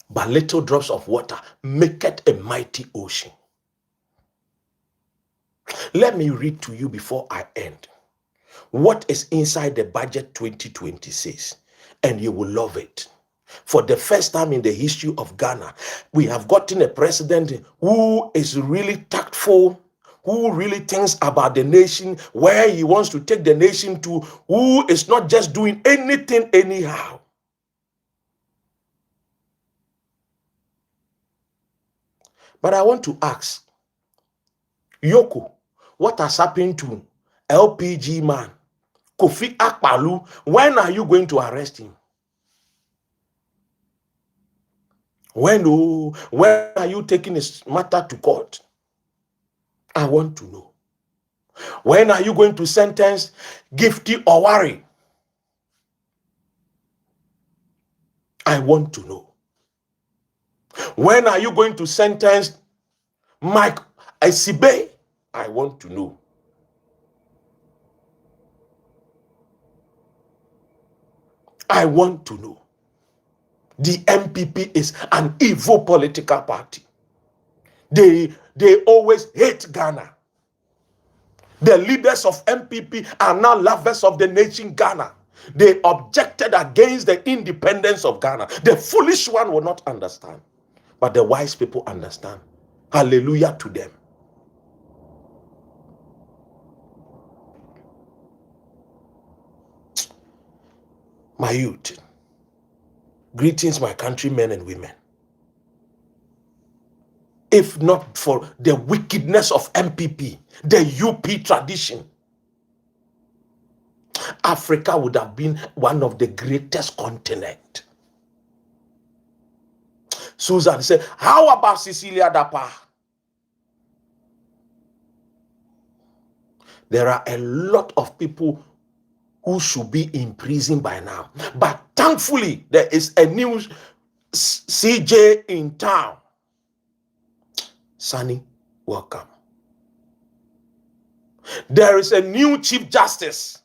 but little drops of water maketh a mighty ocean. Let me read to you before I end what is inside the budget 2026, and you will love it. For the first time in the history of Ghana, we have gotten a president who is really tactful, who really thinks about the nation, where he wants to take the nation to, who is not just doing anything anyhow. But I want to ask, Yoko, what has happened to LPG man, Kofi Akpalu? When are you going to arrest him? When are you taking his matter to court? I want to know. When are you going to sentence Gifty Owari? I want to know. When are you going to sentence Mike Esibe? I want to know. I want to know. The MPP is an evil political party. They always hate Ghana. The leaders of MPP are now lovers of the nation Ghana. They objected against the independence of Ghana. The foolish one will not understand, but the wise people understand. Hallelujah to them. My youth, greetings, my countrymen and women. If not for the wickedness of MPP, the UP tradition, Africa would have been one of the greatest continents. Susan said, how about Cecilia Dapa? There are a lot of people who should be in prison by now. But thankfully, there is a new CJ in town. Sunny, welcome. There is a new Chief Justice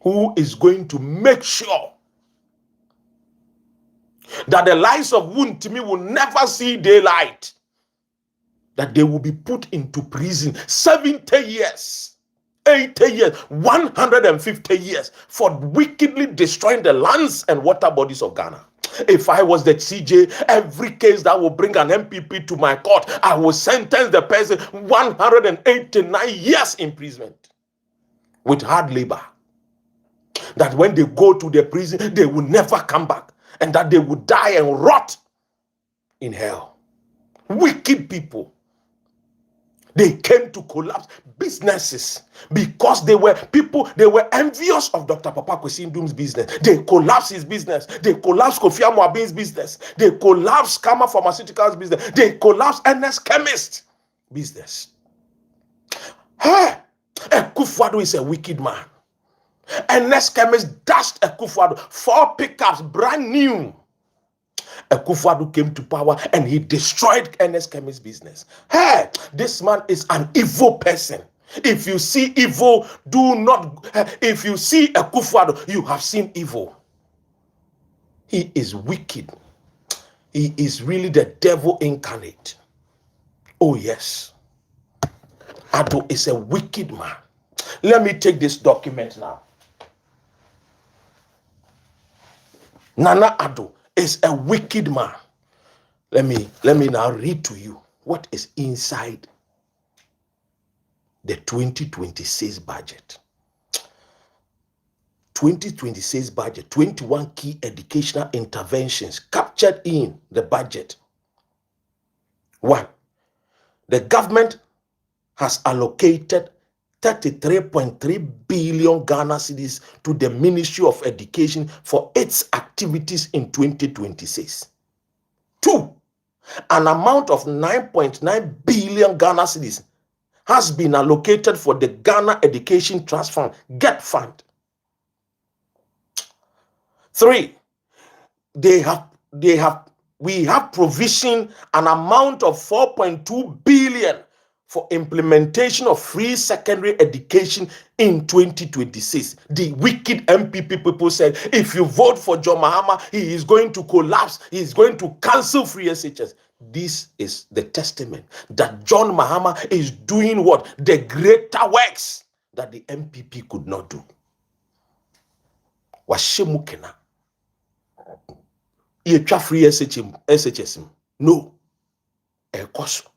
who is going to make sure that the lives of Wuntimi will never see daylight, that they will be put into prison 70 years, 80 years, 150 years for wickedly destroying the lands and water bodies of Ghana. If I was the CJ, every case that will bring an MPP to my court, I will sentence the person 189 years imprisonment with hard labor. That when they go to the prison, they will never come back, and that they will die and rot in hell. Wicked people. They came to collapse businesses because they were envious of Dr. Papa Kwesi Nkrumah's business. They collapsed his business. They collapsed Kofi Amoabin's business. They collapsed Kama Pharmaceuticals business. They collapsed NS Chemist business. Hey, Akufo-Addo is a wicked man. NS Chemist dashed Akufo-Addo 4 pickups, brand new. Akufo-Addo came to power and he destroyed NS Chemist business. Hey, this man is an evil person. If you see evil, if you see Akufo-Addo, you have seen evil. He is wicked. He is really the devil incarnate. Oh yes. Addo is a wicked man. Let me take this document now. Nana Addo is a wicked man. Let me now read to you what is inside the 2026 budget. 2026 budget, 21 key educational interventions captured in the budget. 1. The government has allocated 33.3 billion Ghana cedis to the Ministry of Education for its activities in 2026. 2. An amount of 9.9 billion Ghana cedis has been allocated for the Ghana Education Trust Fund, GET Fund. 3. We have provisioned an amount of 4.2 billion for implementation of free secondary education in 2026. The wicked MPP people said, if you vote for John Mahama, he is going to collapse. He is going to cancel free SHS. This is the testament that John Mahama is doing what? The greater works that the MPP could not do. Washemukena. Yetwa free SHS. No. Ekoso.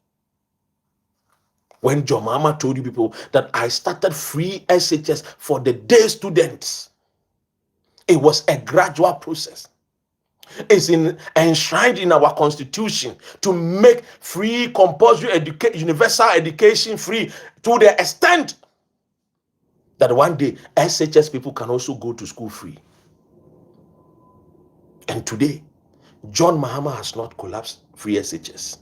When John Mahama told you people that I started free SHS for the day students, it was a gradual process. It's enshrined in our constitution to make free compulsory universal education free to the extent that one day SHS people can also go to school free. And today, John Mahama has not collapsed free SHS.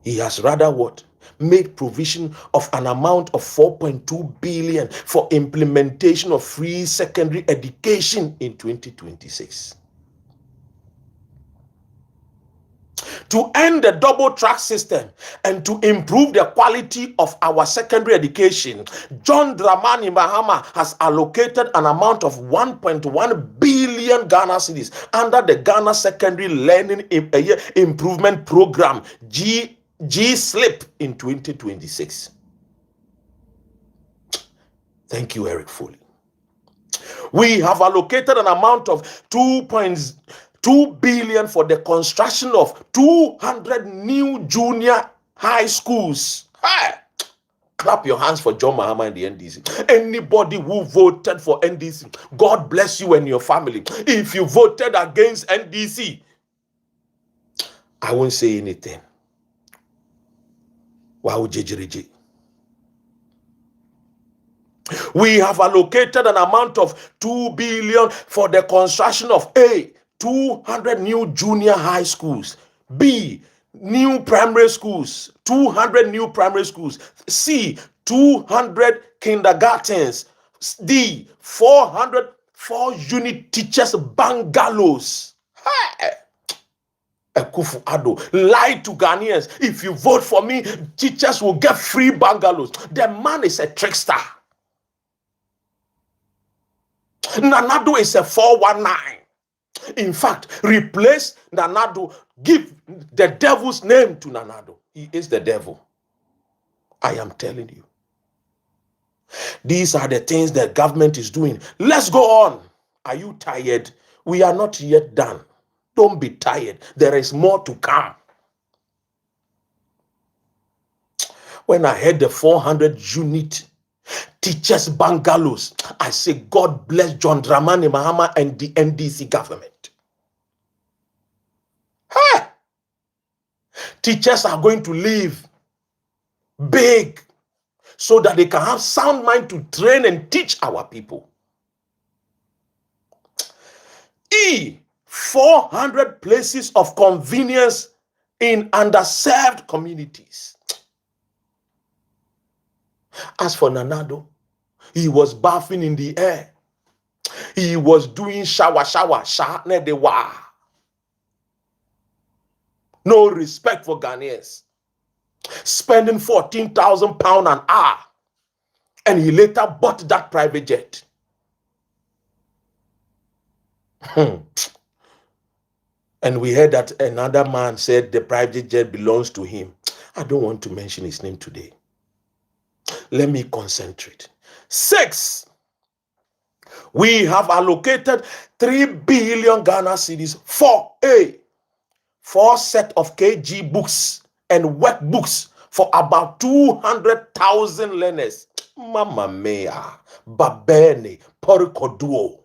He has rather what? Made provision of an amount of 4.2 billion for implementation of free secondary education in 2026. To end the double track system and to improve the quality of our secondary education, John Dramani Mahama has allocated an amount of 1.1 billion Ghana cedis under the Ghana Secondary Learning Improvement Program, G-SLIP, in 2026. Thank you, Eric Foley. We have allocated an amount of 2.2 billion for the construction of 200 new junior high schools. Hey! Clap your hands for John Mahama and the NDC. Anybody who voted for NDC, God bless you and your family. If you voted against NDC, I won't say anything. Wow, JJJ. We have allocated an amount of 2 billion for the construction of A, 200 new junior high schools, B, new primary schools, 200 new primary schools, C, 200 kindergartens, D, 400 4-unit teachers bungalows. Hey! Akufo-Addo lied to Ghanaians. If you vote for me, teachers will get free bungalows. The man is a trickster. Nana Addo is a 419. In fact, replace Nana Addo, give the devil's name to Nana Addo. He is the devil. I am telling you. These are the things that government is doing. Let's go on. Are you tired? We are not yet done. Don't be tired. There is more to come. When I heard the 400-unit teachers bungalows, I say, God bless John Dramani Mahama and the NDC government. Hey! Teachers are going to live big, so that they can have sound mind to train and teach our people. 400 places of convenience in underserved communities. As for Nanado, he was bathing in the air. He was doing shower, de wa. No respect for Ghanaians. Spending £14,000 an hour. And he later bought that private jet. And we heard that another man said the private jet belongs to him. I don't want to mention his name today. Let me concentrate. 6, we have allocated 3 billion Ghana cedis for 4 set of KG books and workbooks for about 200,000 learners. Mamma mia, Babene, Porikoduo.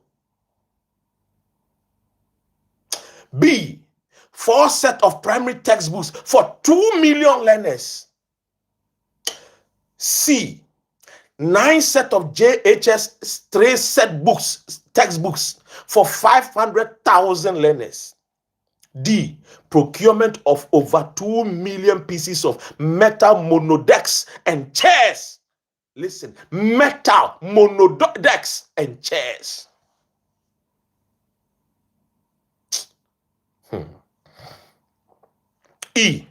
B, 4 set of primary textbooks for 2 million learners. C, 9 set of JHS 3 set books, textbooks for 500,000 learners. D, procurement of over 2 million pieces of metal monodecks and chairs. Listen, metal monodecks and chairs. E,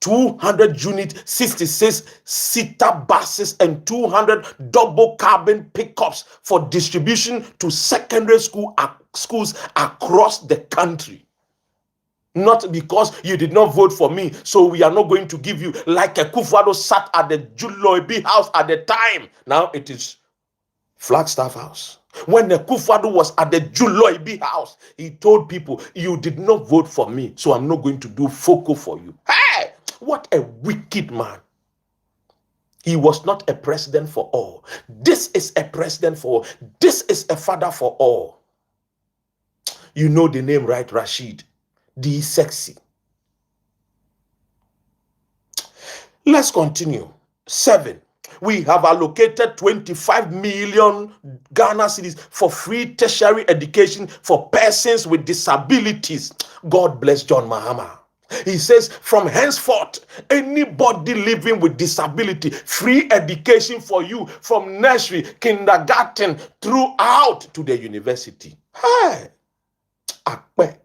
200 unit 66-seater buses and 200 double cabin pickups for distribution to secondary schools across the country. Not because you did not vote for me, so we are not going to give you, like a Akufo-Addo sat at the Juloibi house at the time. Now it is Flagstaff House. When the Akufo-Addo was at the Juloibi house, he told people, you did not vote for me, so I'm not going to do FOCO for you. Hey, what a wicked man. He was not a president for all. This is a president for all. This is a father for all. You know the name, right? Rashid. The sexy. Let's continue. 7, we have allocated 25 million Ghana cedis for free tertiary education for persons with disabilities. God bless John Mahama. He says, from henceforth, anybody living with disability, free education for you from nursery, kindergarten, throughout to the university. Hey, akpe.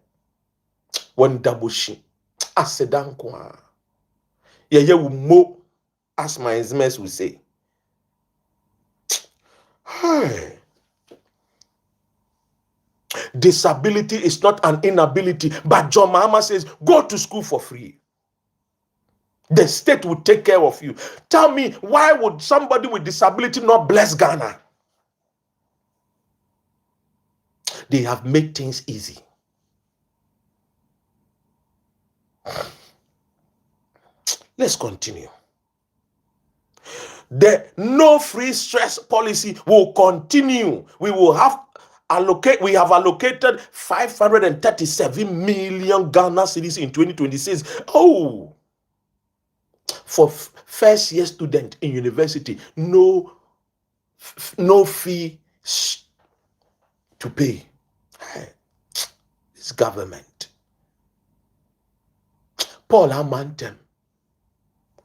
Wandabushi, asedankwa. Yeye mo, as my Ismails will say. Hey. Disability is not an inability, but John Mahama says, go to school for free. The state will take care of you. Tell me, why would somebody with disability not bless Ghana? They have made things easy. Let's continue. The no free stress policy will continue. We have allocated 537 million Ghana cedis in 2026. Oh, for first year student in university, no fee to pay. Hey, this government. Paul Amantem,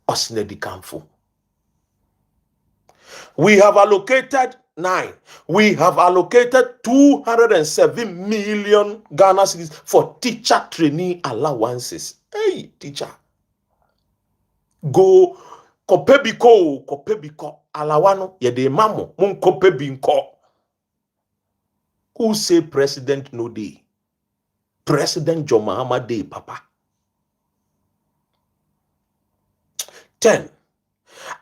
Osnedi Kamfu. We have allocated 9. We have allocated 207 million Ghana cedis for teacher trainee allowances. Hey, teacher. Go kopebiko alawano yede mamo mun kopebinko. Who say president no day? President John Mahama day, papa. 10.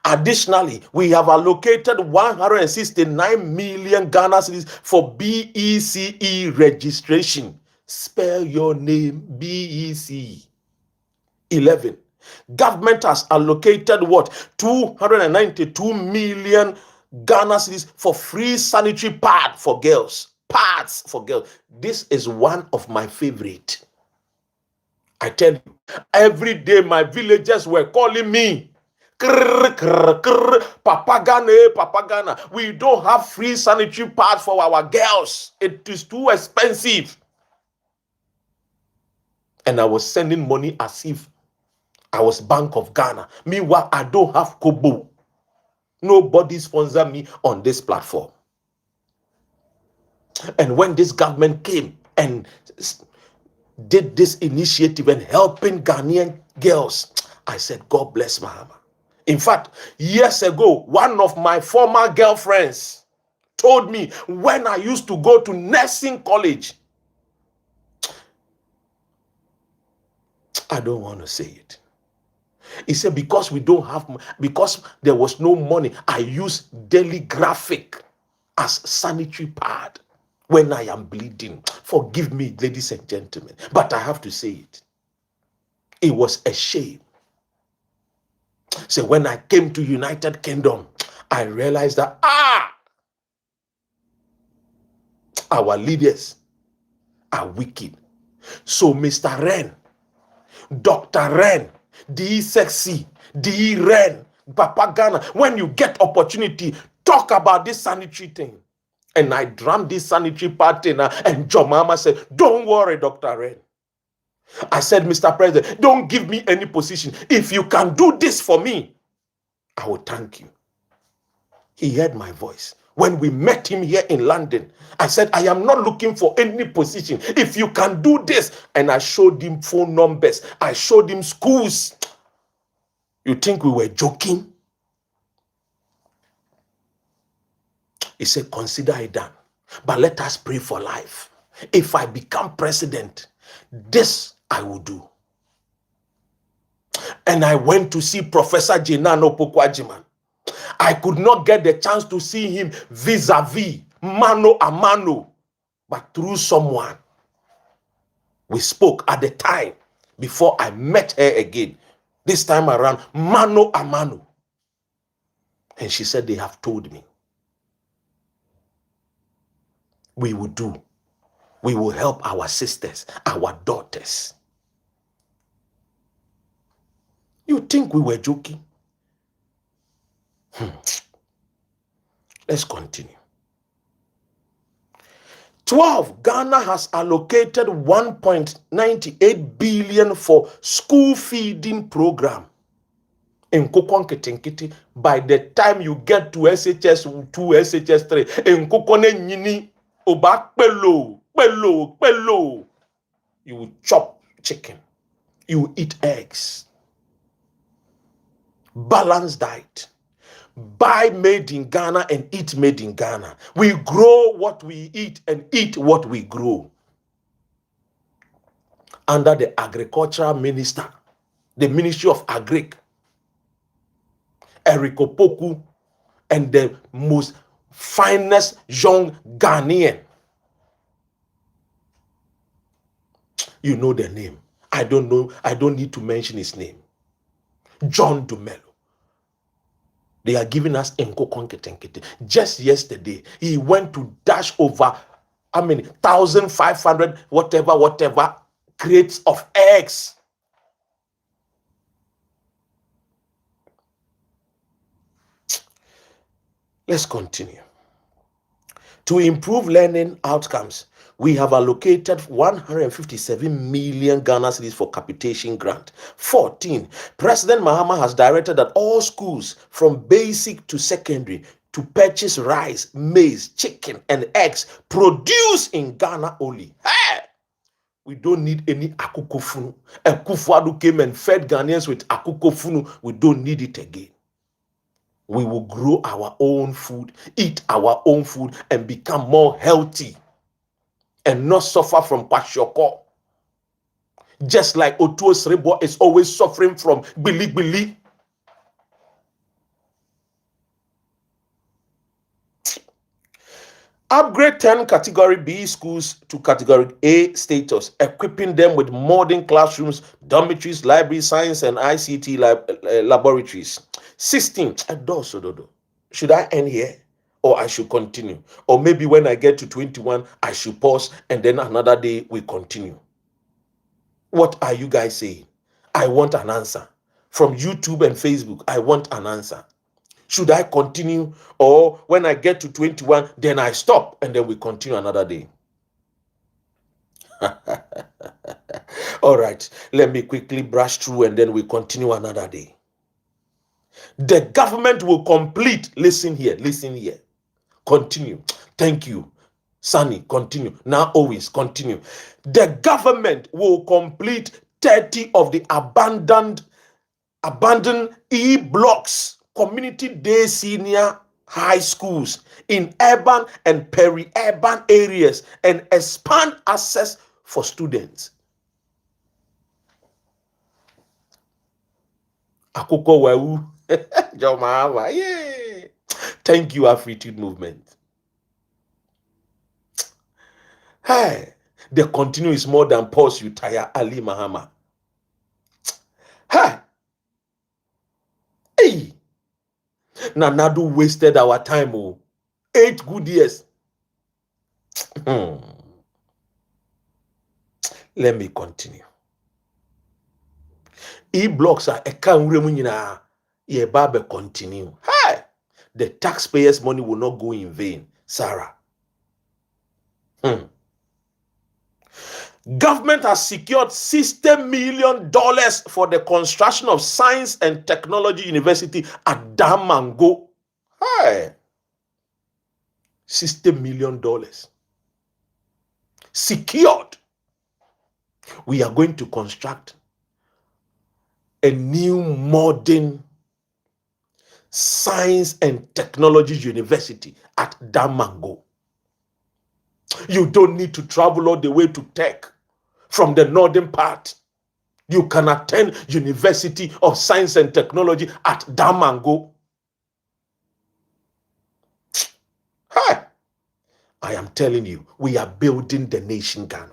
Additionally, we have allocated 169 million Ghana cedis for BECE registration. Spell your name, BECE. 11. Government has allocated what? 292 million Ghana cedis for free sanitary pad for girls. Pads for girls. This is one of my favorite. I tell you, every day my villagers were calling me. Papagana. We don't have free sanitary pads for our girls. It is too expensive. And I was sending money as if I was Bank of Ghana. Meanwhile, I don't have kobo. Nobody sponsor me on this platform. And when this government came and did this initiative and helping Ghanaian girls, I said, God bless Mahama. In fact, years ago, one of my former girlfriends told me when I used to go to nursing college, I don't want to say it. He said, because we don't have, because there was no money, I use daily graphic as sanitary pad when I am bleeding. Forgive me, ladies and gentlemen, but I have to say it. It was a shame. So when I came to United Kingdom, I realized that, our leaders are wicked. So Mr. Ren, Dr. Ren, D Sexy, D Ren, Papa Ghana, when you get opportunity, talk about this sanitary thing. And I drammed this sanitary party and John Mama said, don't worry, Dr. Ren. I said, Mr. President, don't give me any position. If you can do this for me, I will thank you. He heard my voice. When we met him here in London, I said, I am not looking for any position. If you can do this, and I showed him phone numbers, I showed him schools. You think we were joking? He said, consider it done. But let us pray for life. If I become president, this I will do. And I went to see Professor Jenano Pokwajiman. I could not get the chance to see him vis-a-vis, mano a mano, but through someone. We spoke at the time before I met her again. This time around, mano a mano. And she said, they have told me. We will do. We will help our sisters, our daughters. You think we were joking? Let's continue. 12. Ghana has allocated 1.98 billion for school feeding program. In Kokon by the time you get to SHS 2, SHS 3, in Kokone Nini, Oba Pelo, you will chop chicken, you will eat eggs. Balanced diet. Buy made in Ghana and eat made in Ghana. We grow what we eat and eat what we grow. Under the agricultural minister, the Ministry of Agric, Eric Opoku, and the most finest young Ghanaian. You know the name. I don't know. I don't need to mention his name. John Dumelo. They are giving us Enko Konketenkete. Just yesterday, he went to dash over, 1,500, whatever, crates of eggs. Let's continue. To improve learning outcomes, we have allocated 157 million Ghana cedis for capitation grant. 14. President Mahama has directed that all schools from basic to secondary to purchase rice, maize, chicken, and eggs produced in Ghana only. Hey! We don't need any akukofunu. Akufo-Addo came and fed Ghanaians with akukofunu. We don't need it again. We will grow our own food, eat our own food, and become more healthy and not suffer from kwashiorkor. Just like Otuo Srebo is always suffering from bili. Upgrade 10 Category B schools to Category A status, equipping them with modern classrooms, dormitories, libraries, science, and ICT laboratories. 16. Should I end here? Or I should continue? Or maybe when I get to 21, I should pause and then another day we continue. What are you guys saying? I want an answer. from YouTube and Facebook. I want an answer. Should I continue, or when I get to 21, then I stop and then we continue another day? All right, let me quickly brush through and then we continue another day. The government will complete, listen here, continue. Thank you, Sunny, continue. Now, always continue. The government will complete 30 of the abandoned E-blocks, community day senior high schools in urban and peri-urban areas and expand access for students. Akoko Wewu. John Mahama. Yay. Thank you, Afritude Movement. Hey, the continue is more than pause you tire Ali Mahama. Hey. Hey. Nanadu wasted our time. 8 good years. Let me continue. E-blocks are a kanremunina. Ye babe continue. Hey, the taxpayers' money will not go in vain, Sarah. Government has secured $60 million for the construction of Science and Technology University at Damango. Hey, $60 million secured. We are going to construct a new modern Science and Technology University at Damango. You don't need to travel all the way to Tech from the northern part. You can attend University of Science and Technology at Damango. Hey, I am telling you, we are building the nation Ghana.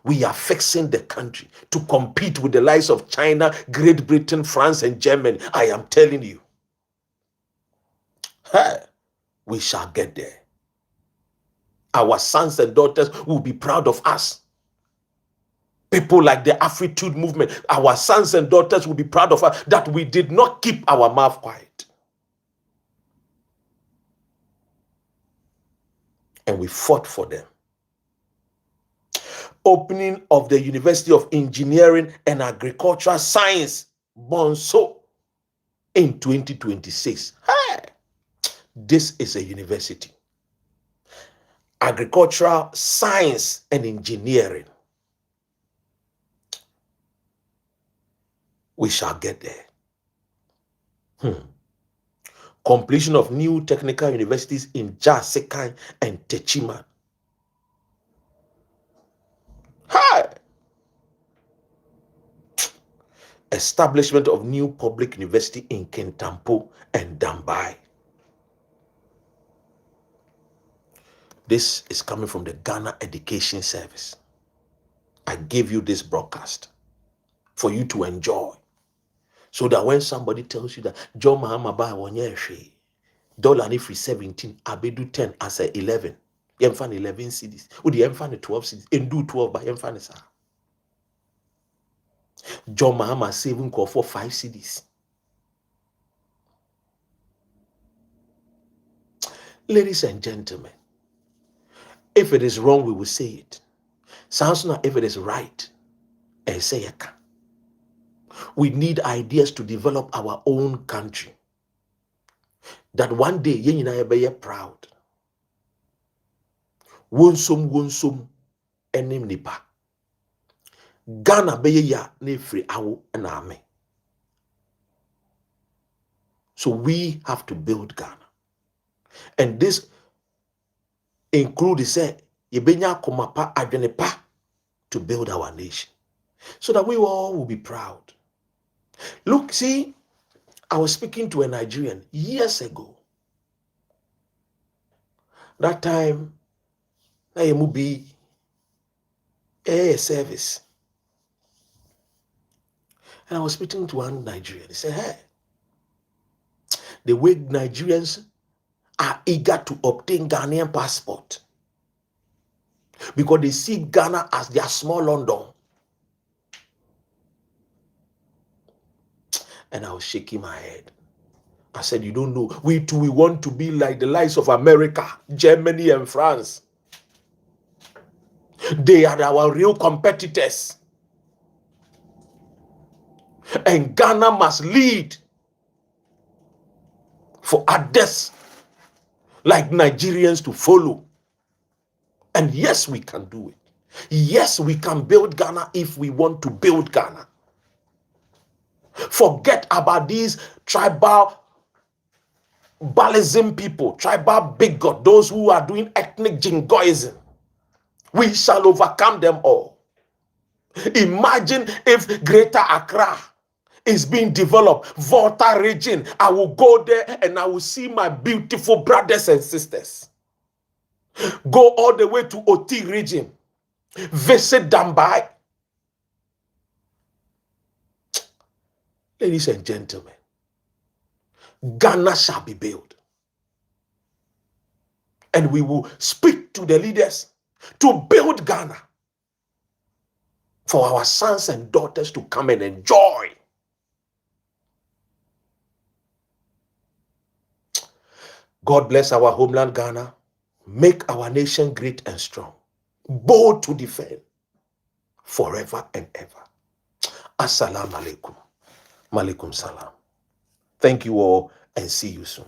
We are fixing the country to compete with the likes of China, Great Britain, France, and Germany. I am telling you. Hey, we shall get there. Our sons and daughters will be proud of us. People like the Afritude Movement, our sons and daughters will be proud of us that we did not keep our mouth quiet. And we fought for them. Opening of the University of Engineering and Agricultural Science, Bonso, in 2026. Hey, this is a university. Agricultural Science and Engineering. We shall get there. Completion of new technical universities in Jasekai and Techiman. Hi. Establishment of new public university in Kintampo and Dambai. This is coming from the Ghana Education Service. I gave you this broadcast for you to enjoy. So that when somebody tells you that John Mahama buy one year dollar if we 17, abedu 10 as a 11. Yemfan 11 CDs. Would the yemfan 12 CDs and do 12 by yemfan sa. John Mahama saving call for 5 CDs. Ladies and gentlemen, if it is wrong, we will say it. Sounds not if it is right, and say it. We need ideas to develop our own country. That one day, ye and I be proud. Wonsum, enim nipa. Ghana be ya nefri awo na ame. So we have to build Ghana. And this includes, say, yebenya komapa adwenepa to build our nation. So that we all will be proud. Look, see, I was speaking to a Nigerian years ago. That time, I will be a service. And I was speaking to one Nigerian. He said, hey, the way Nigerians are eager to obtain Ghanaian passport because they see Ghana as their small London. And I was shaking my head. I said, you don't know. We too, we want to be like the likes of America, Germany, and France. They are our real competitors. And Ghana must lead for others like Nigerians to follow. And yes, we can do it. Yes, we can build Ghana if we want to build Ghana. Forget about these tribalism people, tribal bigot, those who are doing ethnic jingoism. We shall overcome them all. Imagine if Greater Accra is being developed, Volta region. I will go there and I will see my beautiful brothers and sisters. Go all the way to Oti region, visit Dambai. Ladies and gentlemen, Ghana shall be built. And we will speak to the leaders to build Ghana for our sons and daughters to come and enjoy. God bless our homeland Ghana. Make our nation great and strong, bold to defend forever and ever. Assalamu alaikum. Malaikum salam. Thank you all and see you soon.